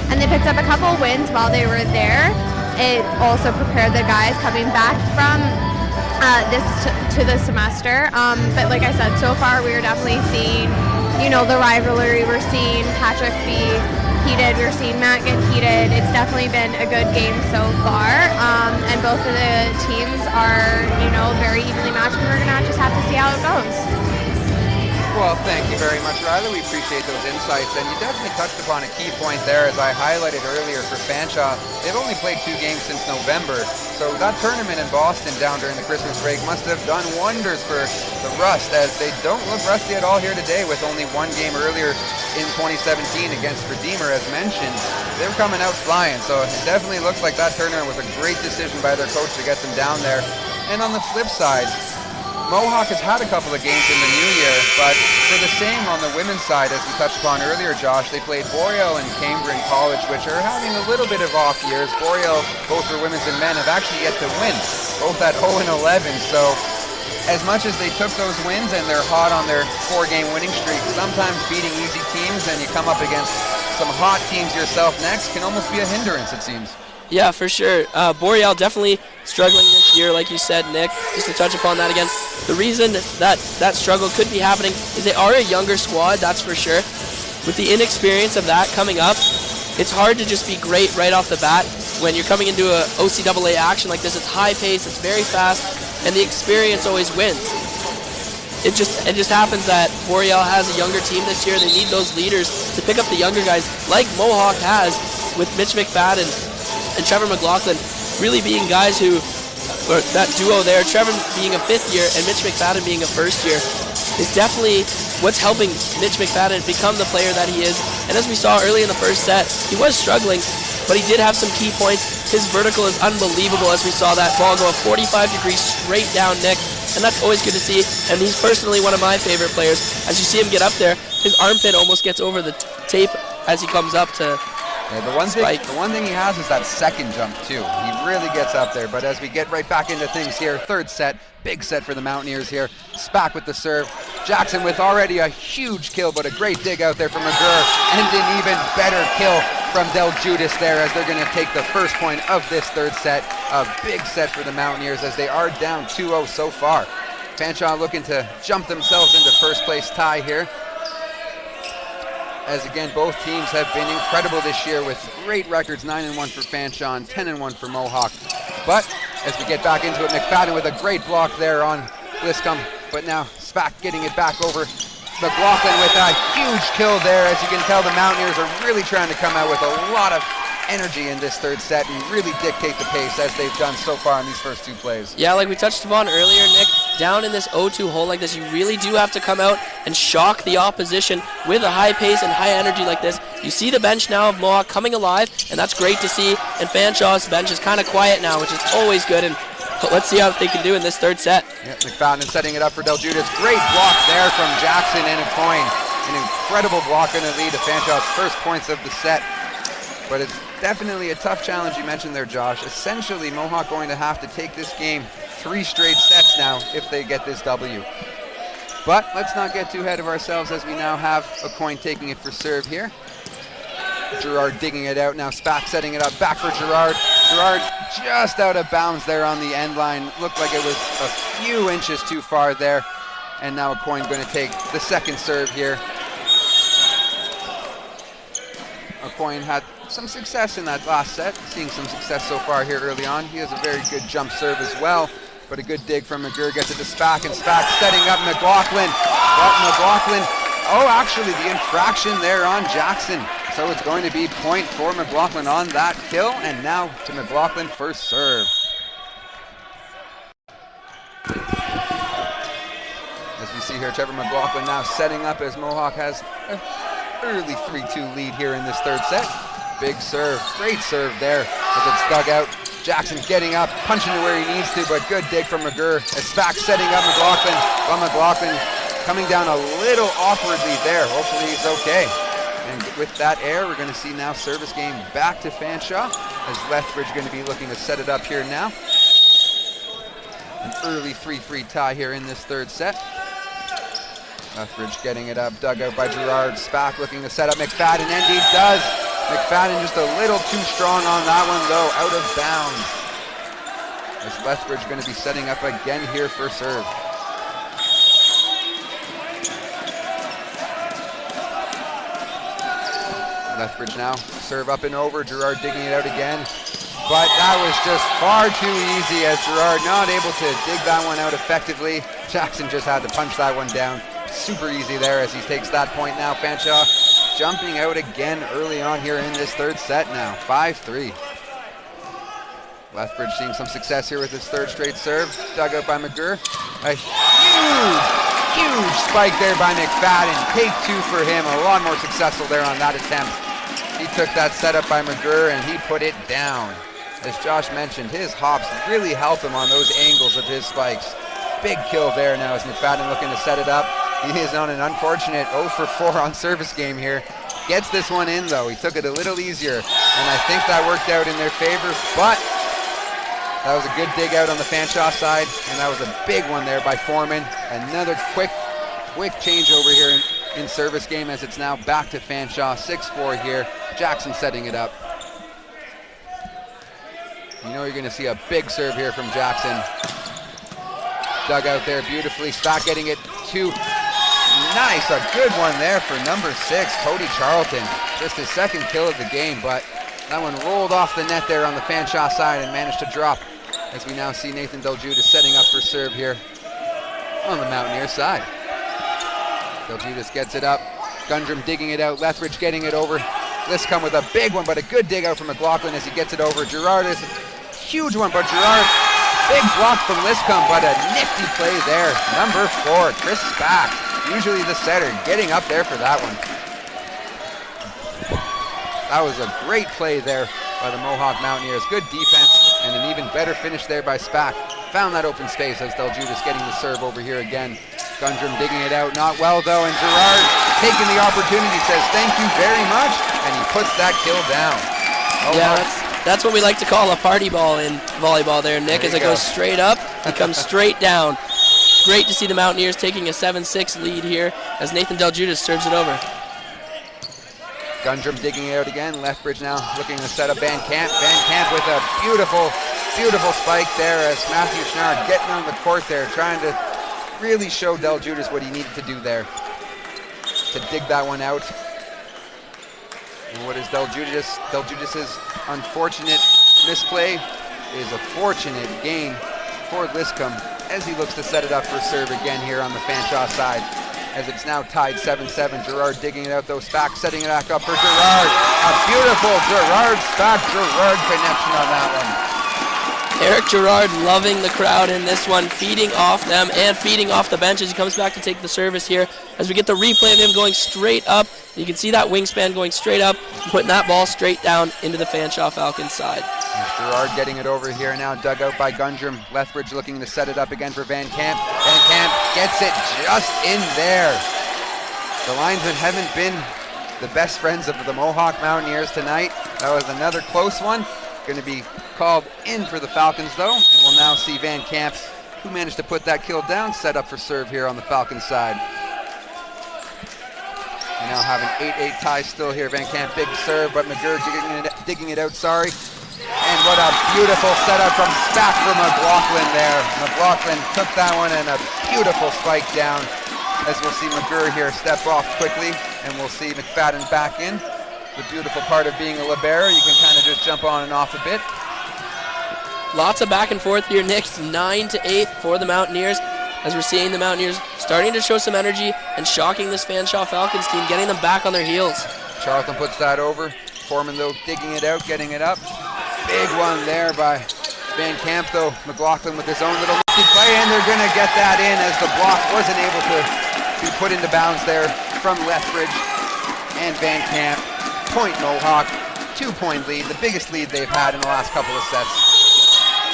and they picked up a couple of wins while they were there. It also prepared the guys coming back from to the semester. But like I said, so far we are definitely seeing, you know, the rivalry. We're seeing Patrick be heated. We're seeing Matt get heated. It's definitely been a good game so far. And both of the teams are, you know, very evenly matched. And we're going to just have to see how it goes. Well, thank you very much, Riley. We appreciate those insights. And you definitely touched upon a key point there, as I highlighted earlier for Fanshawe. They've only played 2 games since November. So that tournament in Boston down during the Christmas break must have done wonders for the Rust, as they don't look rusty at all here today with only 1 game earlier in 2017 against Redeemer, as mentioned. They were coming out flying. So it definitely looks like that tournament was a great decision by their coach to get them down there. And on the flip side, Mohawk has had a couple of games in the new year, but for the same on the women's side, as we touched upon earlier, Josh, they played Boreal and Cambridge College, which are having a little bit of off years. Boreal, both for women's and men, have actually yet to win, both at 0-11. So as much as they took those wins and they're hot on their 4-game winning streak, sometimes beating easy teams and you come up against some hot teams yourself next can almost be a hindrance, it seems. Yeah, for sure. Boreal definitely struggling this year, like you said, Nick. Just to touch upon that again, the reason that struggle could be happening is they are a younger squad, that's for sure. With the inexperience of that coming up, it's hard to just be great right off the bat. When you're coming into a OCAA action like this, it's high pace, it's very fast, and the experience always wins. It just happens that Boreal has a younger team this year. They need those leaders to pick up the younger guys, like Mohawk has with Mitch McFadden and Trevor McLaughlin, really being guys who, or that duo there, Trevor being a 5th year and Mitch McFadden being a 1st year, is definitely what's helping Mitch McFadden become the player that he is. And as we saw early in the first set, he was struggling, but he did have some key points. His vertical is unbelievable, as we saw that ball go a 45 degrees straight down, Nick, and that's always good to see. And he's personally one of my favorite players. As you see him get up there, his armpit almost gets over the tape as he comes up to the one thing he has is that second jump too. He really gets up there. But as we get right back into things here, 3rd set, big set for the Mountaineers here. Spack with the serve. Jackson with already a huge kill, but a great dig out there from McGurr, and an even better kill from Del Judas there, as they're going to take the first point of this 3rd set. A big set for the Mountaineers, as they are down 2-0 so far. Fanshawe looking to jump themselves into 1st place tie here, as again, both teams have been incredible this year with great records, 9-1 for Fanshawe and 10-1 for Mohawk. But as we get back into it, McFadden with a great block there on Gliscombe, but now Spack getting it back over McLaughlin with a huge kill there. As you can tell, the Mountaineers are really trying to come out with a lot of energy in this 3rd set and really dictate the pace, as they've done so far in these first 2 plays. Yeah, like we touched upon earlier, Nick, down in this 0-2 hole like this, you really do have to come out and shock the opposition with a high pace and high energy like this. You see the bench now of Mohawk coming alive, and that's great to see. And Fanshawe's bench is kind of quiet now, which is always good. And let's see how they can do in this 3rd set. Yeah, McFadden setting it up for Del Judas. Great block there from Jackson and a coin. An incredible block going to lead to Fanshawe's first points of the set. But it's definitely a tough challenge you mentioned there, Josh. Essentially, Mohawk going to have to take this game 3 straight sets now if they get this W. But let's not get too ahead of ourselves, as we now have a coin taking it for serve here. Gerard digging it out now. Spack setting it up back for Gerard. Gerard just out of bounds there on the end line. Looked like it was a few inches too far there. And now a coin going to take the 2nd serve here. A coin had some success in that last set, seeing some success so far here early on. He has a very good jump serve as well, but a good dig from McGurr gets it to Spack, and Spack setting up McLaughlin. But McLaughlin, actually the infraction there on Jackson. So it's going to be point for McLaughlin on that kill, and now to McLaughlin for serve. see here Trevor McLaughlin now setting up as Mohawk has an early 3-2 lead here in this third set. Big serve, great serve there as it's dug out. Jackson getting up, punching to where he needs to, but good dig from McGurr. As Spack setting up McLaughlin, but McLaughlin coming down a little awkwardly there. Hopefully he's okay. And with that air, we're going to see now service game back to Fanshawe as Lethbridge going to be looking to set it up here now. An early 3-3 tie here in this third set. Lethbridge getting it up, dug out by Gerard. Spack looking to set up McFadden, and he does. McFadden just a little too strong on that one though, out of bounds. As Lethbridge going to be setting up again here for serve. Lethbridge now, serve up and over, Gerard digging it out again. But that was just far too easy as Gerard not able to dig that one out effectively. Jackson just had to punch that one down. Super easy there as he takes that point now. Fanshawe jumping out again early on here in this third set now, 5-3. Lethbridge seeing some success here with his third straight serve. Dug out by McGurr. A huge spike there by McFadden. Take two for him, a lot more successful there on that attempt. He took that setup by McGurr and he put it down. As Josh mentioned, his hops really help him on those angles of his spikes. Big kill there now as McFadden looking to set it up. He is on an unfortunate 0 for 4 on service game here. Gets this one in though. He took it a little easier, and I think that worked out in their favor, but that was a good dig out on the Fanshawe side, and that was a big one there by Foreman. Another quick changeover here in service game as it's now back to Fanshawe, 6-4 here. Jackson setting it up. You know you're going to see a big serve here from Jackson. Dug out there beautifully. Spack getting it to. Nice, a good one there for number 6, Cody Charlton. Just his second kill of the game, but that one rolled off the net there on the Fanshawe side and managed to drop as we now see Nathan Deljudas setting up for serve here on the Mountaineer side. Deljudas gets it up. Gundrum digging it out. Lethbridge getting it over. Liscombe with a big one, but a good dig out from McLaughlin as he gets it over. Gerard is a huge one, but Gerard, big block from Liscombe, but a nifty play there. Number 4, Chris Spack, usually the setter, getting up there for that one. That was a great play there by the Mohawk Mountaineers. Good defense and an even better finish there by Spack. Found that open space as Deljudas getting the serve over here again. Gundrum digging it out, not well though, and Gerard taking the opportunity, says thank you very much, and he puts that kill down. Yeah, that's what we like to call a party ball in volleyball there, Nick, as it goes straight up, it comes straight down. Great to see the Mountaineers taking a 7-6 lead here as Nathan Deljudas serves it over. Gundrum digging it out again. Lethbridge now looking to set up Van Camp. Van Camp with a beautiful spike there as Matthew Schnard getting on the court there, trying to really show Deljudas what he needed to do there to dig that one out. And what is Deljudas's unfortunate misplay is a fortunate gain for Liscombe as he looks to set it up for serve again here on the Fanshawe side. As it's now tied 7-7. Gerard digging it out though. Spack setting it back up for Gerard. A beautiful Gerard connection on that one. Eric Gerard loving the crowd in this one, feeding off them and feeding off the bench as he comes back to take the service here. As we get the replay of him going straight up, you can see that wingspan going straight up and putting that ball straight down into the Fanshawe Falcons side. Gerard getting it over here now, dug out by Gundrum. Lethbridge looking to set it up again for Van Camp. Van Camp gets it just in there. The linesmen haven't been the best friends of the Mohawk Mountaineers tonight. That was another close one. Going to be called in for the Falcons though, and we'll now see Van Camp, who managed to put that kill down, set up for serve here on the Falcons side. We now have an 8-8 tie still here. Van Camp, big serve, but McGurr digging it out, sorry. And what a beautiful setup from Spack for McLaughlin there. McLaughlin took that one and a beautiful spike down. As we'll see McGurr here step off quickly, and we'll see McFadden back in. The beautiful part of being a libero, you can kind of just jump on and off a bit. Lots of back and forth here, Nick. 9-8 for the Mountaineers, as we're seeing the Mountaineers starting to show some energy and shocking this Fanshawe Falcons team, getting them back on their heels. Charlton puts that over. Foreman though digging it out, getting it up. Big one there by Van Camp though, McLaughlin with his own little lucky play, and they're gonna get that in as the block wasn't able to be put into bounds there from Lethbridge and Van Camp. Point Mohawk, 2-point lead, the biggest lead they've had in the last couple of sets.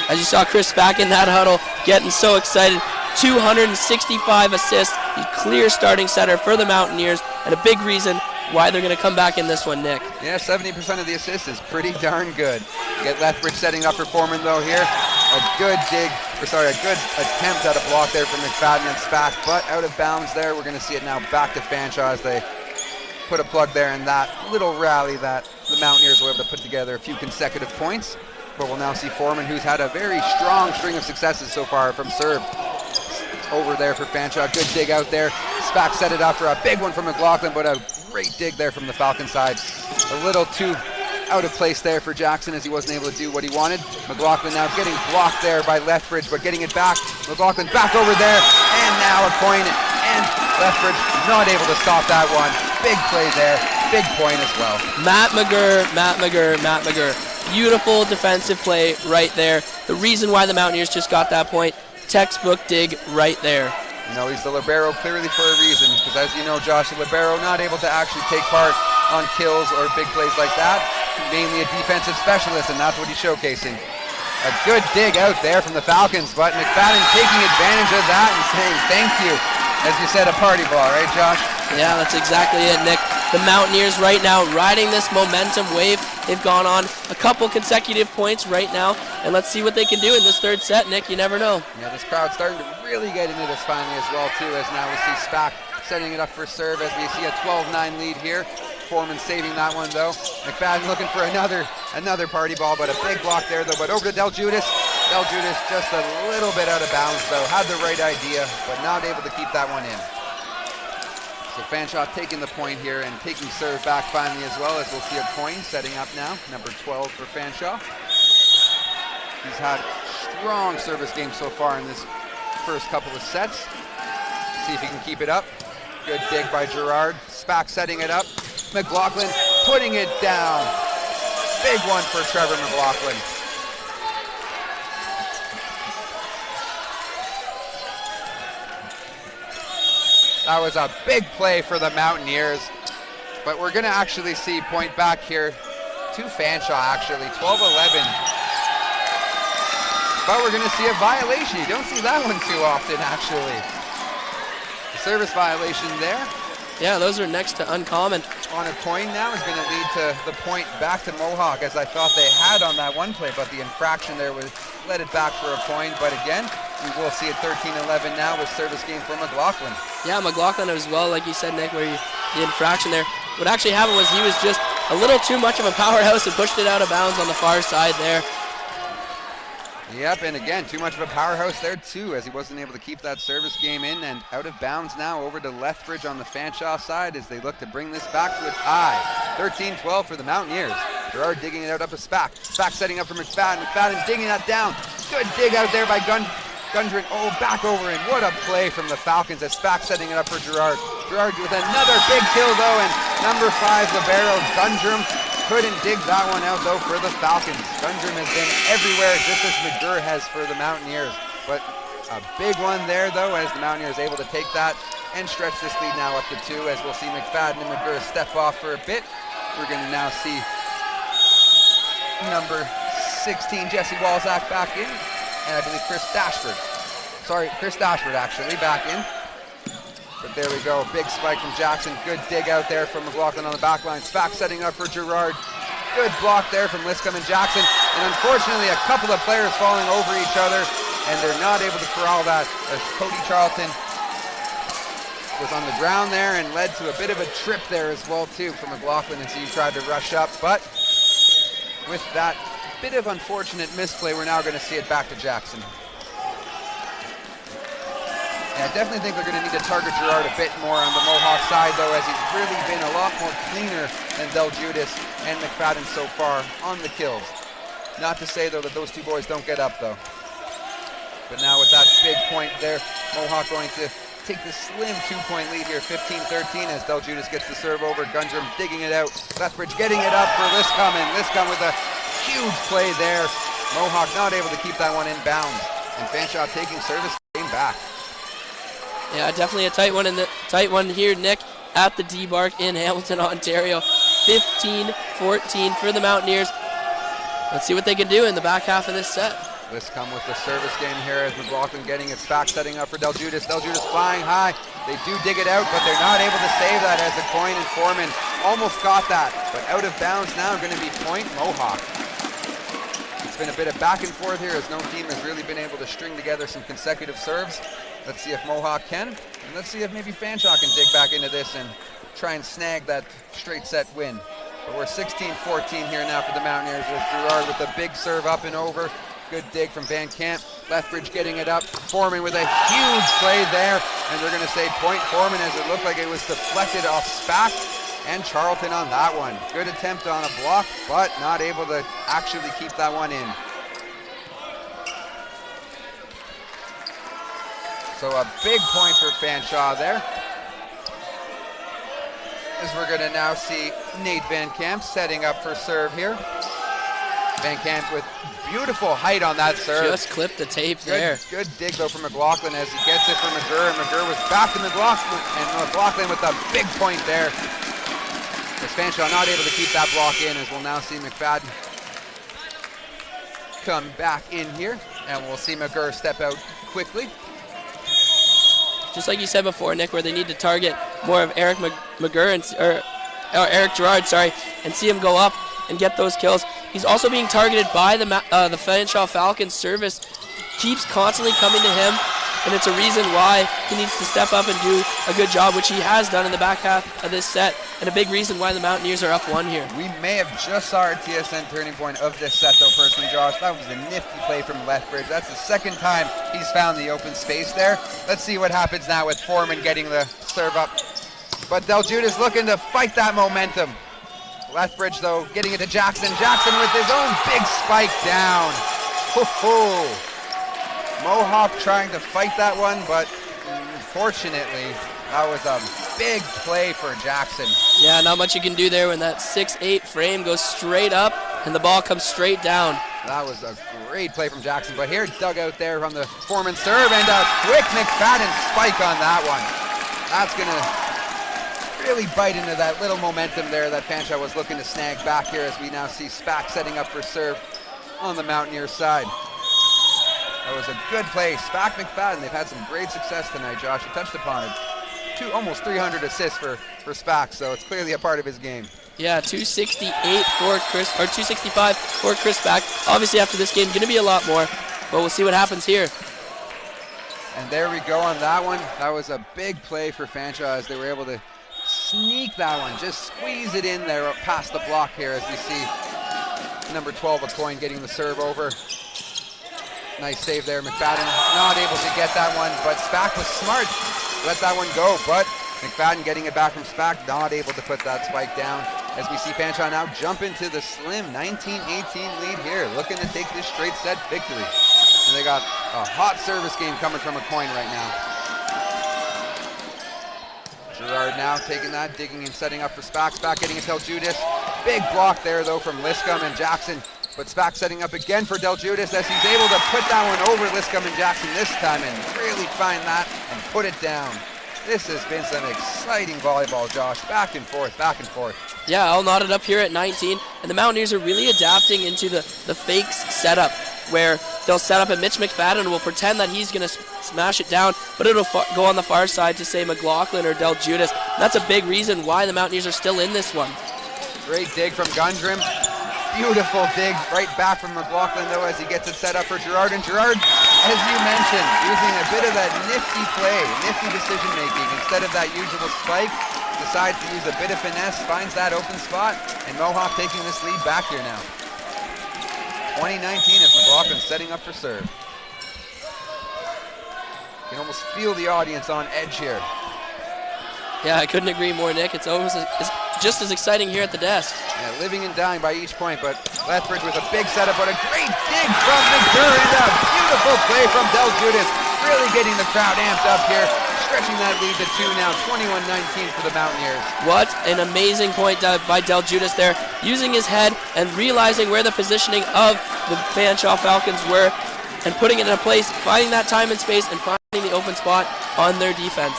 As you saw Chris back in that huddle, getting so excited. 265 assists, the clear starting center for the Mountaineers, and a big reason why they're going to come back in this one, Nick. Yeah, 70% of the assists is pretty darn good. Get Lethbridge setting up for Foreman though here. A good attempt at a block there from McFadden and Spack, but out of bounds there. We're going to see it now back to Fanshawe as they put a plug there in that little rally that the Mountaineers were able to put together a few consecutive points. But we'll now see Foreman, who's had a very strong string of successes so far from serve. Over there for Fanshawe, good dig out there. Spack set it up for a big one from McLaughlin, but a great dig there from the Falcon side. A little too out of place there for Jackson as he wasn't able to do what he wanted. McLaughlin now getting blocked there by Lethbridge, but getting it back. McLaughlin back over there, and now a point, and Lethbridge not able to stop that one. Big play there, big point as well. Matt McGurr. Beautiful defensive play right there. The reason why the Mountaineers just got that point, textbook dig right there. You know, he's the libero clearly for a reason, because as you know, Josh, the libero not able to actually take part on kills or big plays like that, mainly a defensive specialist, and that's what he's showcasing. A good dig out there from the Falcons, but McFadden taking advantage of that and saying thank you. As you said, a party ball, right, Josh? Yeah, that's exactly it, Nick. The Mountaineers right now riding this momentum wave. They've gone on a couple consecutive points right now, and let's see what they can do in this third set, Nick. You never know. Yeah, this crowd's starting to really get into this finally as well, too, as now we see Spack setting it up for serve as we see a 12-9 lead here. Foreman saving that one, though. McFadden looking for another party ball, but a big block there, though. But over to Del Judas. Del Judas just a little bit out of bounds, though. Had the right idea, but not able to keep that one in. So Fanshawe taking the point here and taking serve back finally as well, as we'll see a coin setting up now, number 12 for Fanshawe. He's had strong service game so far in this first couple of sets. See if he can keep it up. Good dig by Gerard. Spack setting it up. McLaughlin putting it down. Big one for Trevor McLaughlin. That was a big play for the Mountaineers, but we're going to actually see point back here to Fanshawe, actually, 12-11. But we're going to see a violation. You don't see that one too often, actually. The service violation there. Yeah, those are next to uncommon. On a coin now is going to lead to the point back to Mohawk, as I thought they had on that one play, but the infraction there was led it back for a point. But again, we will see it 13-11 now with service game for McLaughlin. Yeah, McLaughlin as well, like you said, Nick, where the infraction there. What actually happened was he was just a little too much of a powerhouse and pushed it out of bounds on the far side there. Yep, and again, too much of a powerhouse there too, as he wasn't able to keep that service game in, and out of bounds now over to Lethbridge on the Fanshawe side as they look to bring this back to a tie. 13-12 for the Mountaineers. Gerard digging it out up to Spack. Spack setting up for McFadden. McFadden digging that down. Good dig out there by Gundren. Oh, back over, and what a play from the Falcons as Spack setting it up for Gerard. Gerard with another big kill though, and number 5 libero Gundren couldn't dig that one out though for the Falcons. Gundren has been everywhere, just as McGurr has for the Mountaineers. But a big one there though, as the Mountaineers able to take that and stretch this lead now up to 2, as we'll see McFadden and McGurr step off for a bit. We're going to now see number 16 Jesse Walzak back in, and I believe Chris Dashford actually back in. But there we go, big spike from Jackson. Good dig out there from McLaughlin on the back line. Spack setting up for Gerard. Good block there from Liscombe and Jackson. And unfortunately, a couple of players falling over each other, and they're not able to corral that, as Cody Charlton was on the ground there and led to a bit of a trip there as well too for McLaughlin as he tried to rush up. But with that bit of unfortunate misplay, we're now going to see it back to Jackson. Yeah, I definitely think they're going to need to target Gerard a bit more on the Mohawk side, though, as he's really been a lot more cleaner than Del Judas and McFadden so far on the kills. Not to say, though, that those two boys don't get up, though. But now with that big point there, Mohawk going to take the slim 2-point lead here, 15-13, as Del Judas gets the serve over. Gundren digging it out. Lethbridge getting it up for Liscombe, and Liscombe with a huge play there. Mohawk not able to keep that one in bounds. And Fanshawe taking service game back. Yeah, definitely a tight one here, Nick, at the D-Bark in Hamilton, Ontario. 15-14 for the Mountaineers. Let's see what they can do in the back half of this set. Let's come with the service game here as McLaughlin getting its back, setting up for Del Judas. Del Judas flying high. They do dig it out, but they're not able to save that as the coin and Foreman almost caught that. But out of bounds now, going to be point Mohawk. It's been a bit of back and forth here as no team has really been able to string together some consecutive serves. Let's see if Mohawk can, and let's see if maybe Fanshawe can dig back into this and try and snag that straight set win. But we're 16-14 here now for the Mountaineers with Gerard with a big serve up and over. Good dig from Van Camp. Lethbridge getting it up. Foreman with a huge play there, and they're going to say point Foreman as it looked like it was deflected off Spack and Charlton on that one. Good attempt on a block, but not able to actually keep that one in. So a big point for Fanshawe there. As we're going to now see Nate Van Camp setting up for serve here. Van Camp with beautiful height on that serve. Just clipped the tape there. Good dig though from McLaughlin as he gets it from McGurr, and McGurr was back to McLaughlin, and McLaughlin with a big point there. As Fanshawe not able to keep that block in, as we'll now see McFadden come back in here, and we'll see McGurr step out quickly. Just like you said before, Nick, where they need to target more of Eric McGurr or Eric Gerard, and see him go up and get those kills. He's also being targeted by the Fanshawe Falcons. Service keeps constantly coming to him, and it's a reason why he needs to step up and do a good job, which he has done in the back half of this set, and a big reason why the Mountaineers are up one here. We may have just saw our TSN turning point of this set though, personally, Josh. That was a nifty play from Lethbridge. That's the second time he's found the open space there. Let's see what happens now with Foreman getting the serve up. But Del Judas looking to fight that momentum. Lethbridge, though, getting it to Jackson. Jackson with his own big spike down. Ho-ho. Mohawk trying to fight that one, but unfortunately, that was a big play for Jackson. Yeah, not much you can do there when that 6'8" frame goes straight up and the ball comes straight down. That was a great play from Jackson, but here, dug out there from the Foreman serve, and a quick McFadden spike on that one. That's going to really bite into that little momentum there that Fanshawe was looking to snag back here, as we now see Spack setting up for serve on the Mountaineers side. That was a good play. Spack McFadden, they've had some great success tonight, Josh. You touched upon it. Almost 300 assists for Spack, so it's clearly a part of his game. Yeah, 268 for Chris, or 265 for Chris Spack. Obviously after this game, gonna be a lot more, but we'll see what happens here. And there we go on that one. That was a big play for Fanshawe as they were able to sneak that one, just squeeze it in there past the block here, as we see number 12, a coin, getting the serve over. Nice save there. McFadden not able to get that one, but Spack was smart. Let that one go, but McFadden getting it back from Spack, not able to put that spike down, as we see Fanshawe now jump into the slim 19-18 lead here, looking to take this straight set victory. And they got a hot service game coming from a coin right now. Gerard now taking that, digging and setting up for Spack. Spack getting it to Del Judas. Big block there though from Liscombe and Jackson, but Spack setting up again for Del Judas as he's able to put that one over Liscombe and Jackson this time and really find that and put it down. This has been some exciting volleyball, Josh. Back and forth, back and forth. Yeah, all knotted up here at 19, and the Mountaineers are really adapting into the fakes setup, where they'll set up and Mitch McFadden will pretend that he's going to smash it down, but it'll go on the far side to say McLaughlin or Del Judas. That's a big reason why the Mountaineers are still in this one. Great dig from Gundrim. Beautiful dig right back from McLaughlin, though, as he gets it set up for Gerard. And Gerard, as you mentioned, using a bit of that nifty play, nifty decision-making. Instead of that usual spike, decides to use a bit of finesse, finds that open spot, and Mohawk taking this lead back here now. 2019 as McLaughlin setting up for serve. You can almost feel the audience on edge here. Yeah, I couldn't agree more, Nick. It's almost it's just as exciting here at the desk. Yeah, living and dying by each point, but Lethbridge with a big setup, but a great dig from McGurr, and a beautiful play from Del Judas, really getting the crowd amped up here. stretching that lead to 2 now, 21-19 for the Mountaineers. What an amazing point by Del Judas there, using his head and realizing where the positioning of the Fanshawe Falcons were and putting it in a place, finding that time and space and finding the open spot on their defense.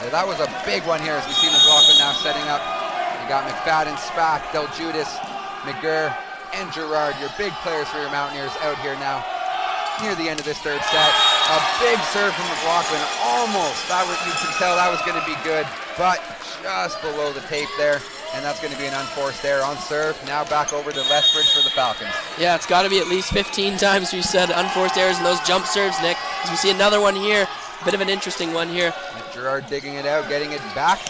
Yeah, that was a big one here as we see McLaughlin now setting up. You got McFadden, Spack, Del Judas, McGurr, and Gerard, your big players for your Mountaineers out here now near the end of this third set. A big serve from McLaughlin, almost. You can tell that was going to be good, but just below the tape there, and that's going to be an unforced error on serve. Now back over to Lethbridge for the Falcons. Yeah, it's got to be at least 15 times we said unforced errors in those jump serves, Nick. As we see another one here, a bit of an interesting one here. Gerard digging it out, getting it back,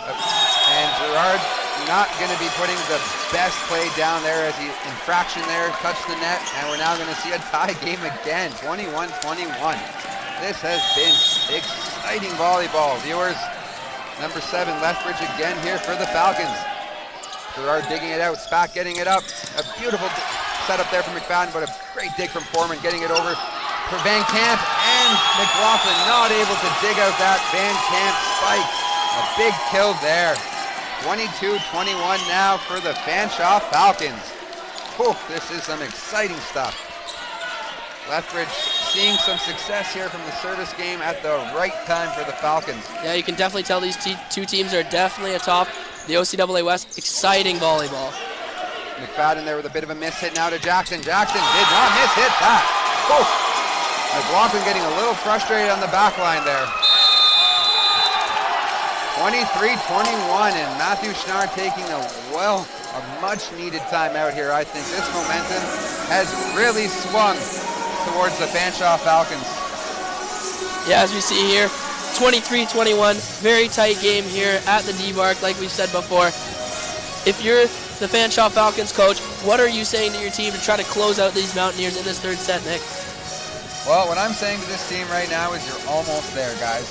and Gerard not going to be putting the best play down there as he infraction there, touched the net, and we're now going to see a tie game again, 21-21. This has been exciting volleyball. Viewers, number 7, Lethbridge again here for the Falcons. Gerard digging it out, Spack getting it up. A beautiful setup there from McFadden, but a great dig from Foreman, getting it over for Van Camp, and McLaughlin not able to dig out that Van Camp spike. A big kill there. 22-21 now for the Fanshawe Falcons. Whew, this is some exciting stuff. Lethbridge seeing some success here from the service game at the right time for the Falcons. Yeah, you can definitely tell these two teams are definitely atop the OCAA West. Exciting volleyball. McFadden there with a bit of a miss hit now to Jackson. Jackson did not miss hit that. Whew. McLaughlin getting a little frustrated on the back line there. 23-21, and Matthew Schnarr taking a much needed time out here. I think this momentum has really swung towards the Fanshawe Falcons. Yeah, as we see here, 23-21, very tight game here at the D-Mark, like we said before. If you're the Fanshawe Falcons coach, what are you saying to your team to try to close out these Mountaineers in this third set, Nick? Well, what I'm saying to this team right now is you're almost there, guys.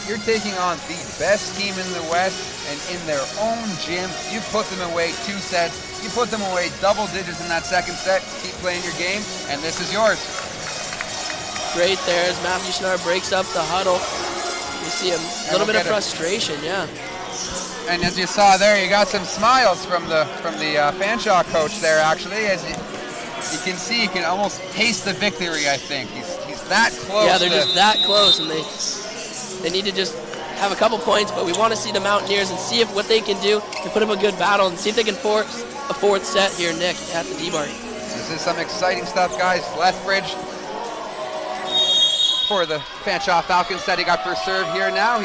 You're taking on the best team in the West, and in their own gym, you put them away 2 sets. You put them away double digits in that second set. Keep playing your game, and this is yours. Great there as Matthew Schnarr breaks up the huddle. You see a little bit of frustration, yeah. And as you saw there, you got some smiles from the Fanshawe coach there, actually, as you can see, you can almost taste the victory, I think. He's that close. Yeah, they're just that close, and they need to just have a couple points, but we want to see the Mountaineers and see what they can do to put up a good battle and see if they can force a 4th set here, Nick, at the D-Mark. This is some exciting stuff, guys. Lethbridge for the Fanshawe Falcons setting up for serve here now.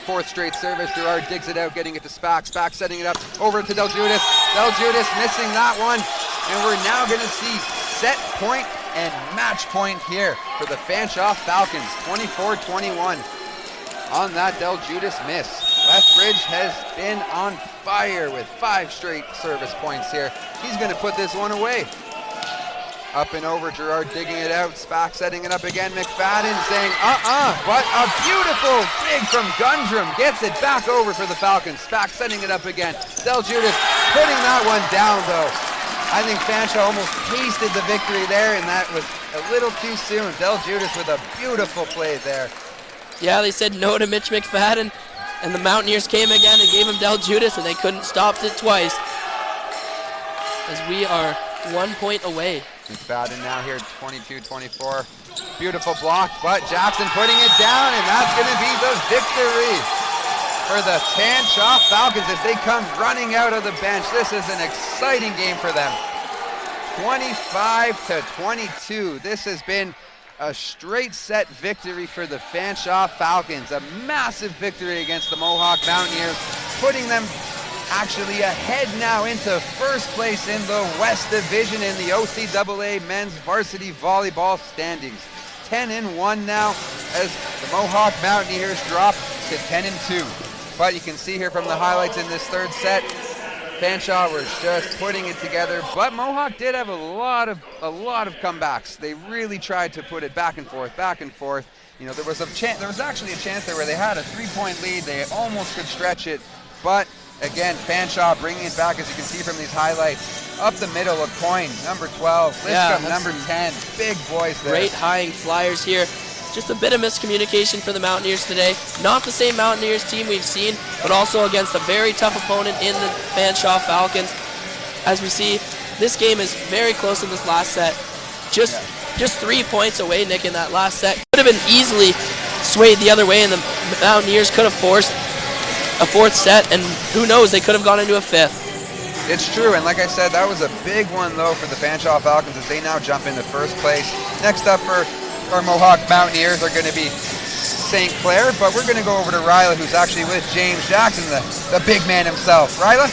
4th straight service. Gerard digs it out, getting it to Spack. Spack setting it up over to Del Judas. Del Judas missing that one. And we're now going to see set point and match point here for the Fanshawe Falcons. 24-21 on that Del Judas miss. Lethbridge has been on fire with 5 straight service points here. He's going to put this one away. Up and over, Gerard digging it out. Spack setting it up again. McFadden saying, but a beautiful dig from Gundrum gets it back over for the Falcons. Spack setting it up again. Del Judas putting that one down, though. I think Fanshawe almost tasted the victory there, and that was a little too soon. Del Judas with a beautiful play there. Yeah, they said no to Mitch McFadden, and the Mountaineers came again and gave him Del Judas, and they couldn't stop it twice. As we are 1 point away. McFadden now here, 22-24. Beautiful block, but Jackson putting it down, and that's going to be the victory for the Fanshawe Falcons as they come running out of the bench. This is an exciting game for them. 25-22. This has been a straight set victory for the Fanshawe Falcons. A massive victory against the Mohawk Mountaineers, putting them actually ahead now into 1st place in the West Division in the OCAA men's varsity volleyball standings. 10-1 now as the Mohawk Mountaineers drop to 10-2. But you can see here from the highlights in this third set, Fanshawe was just putting it together, but Mohawk did have a lot of comebacks. They really tried to put it back and forth. You know, there was actually a chance there where they had a 3-point lead. They almost could stretch it, but again, Fanshawe bringing it back, as you can see from these highlights. Up the middle, LaCoin, number 12. Liscombe, number 10. Big boys there. Great high flyers here. just a bit of miscommunication for the Mountaineers today. Not the same Mountaineers team we've seen, but also against a very tough opponent in the Fanshawe Falcons. As we see, this game is very close in this last set. Just 3 points away, Nick, in that last set. Could have been easily swayed the other way, and the Mountaineers could have forced a fourth set, and who knows, they could have gone into a fifth. It's true, and like I said, that was a big one, though, for the Fanshawe Falcons as they now jump into first place. Next up for our Mohawk Mountaineers are going to be St. Clair, but we're going to go over to Ryla, who's actually with James Jackson, the big man himself. Ryla?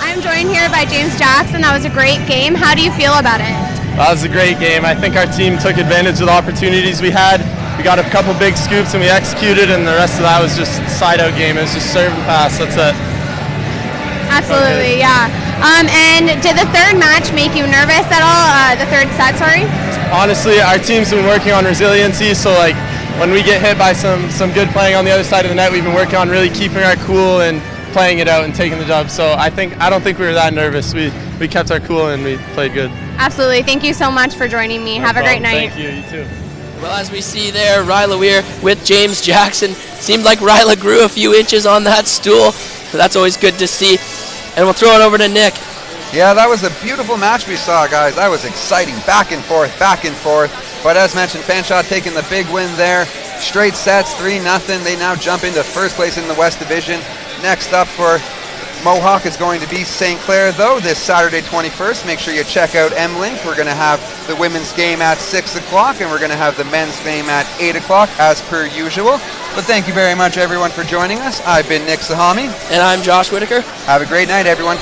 I'm joined here by James Jackson. That was a great game. How do you feel about it? That was a great game. I think our team took advantage of the opportunities we had. We got a couple big scoops and we executed, and the rest of that was just side-out game. It was just serve and pass. That's it. Absolutely, yeah. And did the third match make you nervous at all? The third set, sorry? Honestly, our team's been working on resiliency, so like when we get hit by some good playing on the other side of the net, we've been working on really keeping our cool and playing it out and taking the dub. So I don't think we were that nervous. We kept our cool and we played good. Absolutely. Thank you so much for joining me. Have a great night. Thank you. You too. Well, as we see there, Ryla Weir with James Jackson. Seemed like Ryla grew a few inches on that stool. So that's always good to see. And we'll throw it over to Nick. Yeah, that was a beautiful match we saw, guys. That was exciting. Back and forth, back and forth. But as mentioned, Fanshawe taking the big win there. Straight sets, 3-0. They now jump into first place in the West Division. Next up for Mohawk is going to be St. Clair, though, this Saturday 21st. Make sure you check out M-Link. We're going to have the women's game at 6 o'clock, and we're going to have the men's game at 8 o'clock, as per usual. But thank you very much, everyone, for joining us. I've been Nick Sahami. And I'm Josh Whitaker. Have a great night, everyone.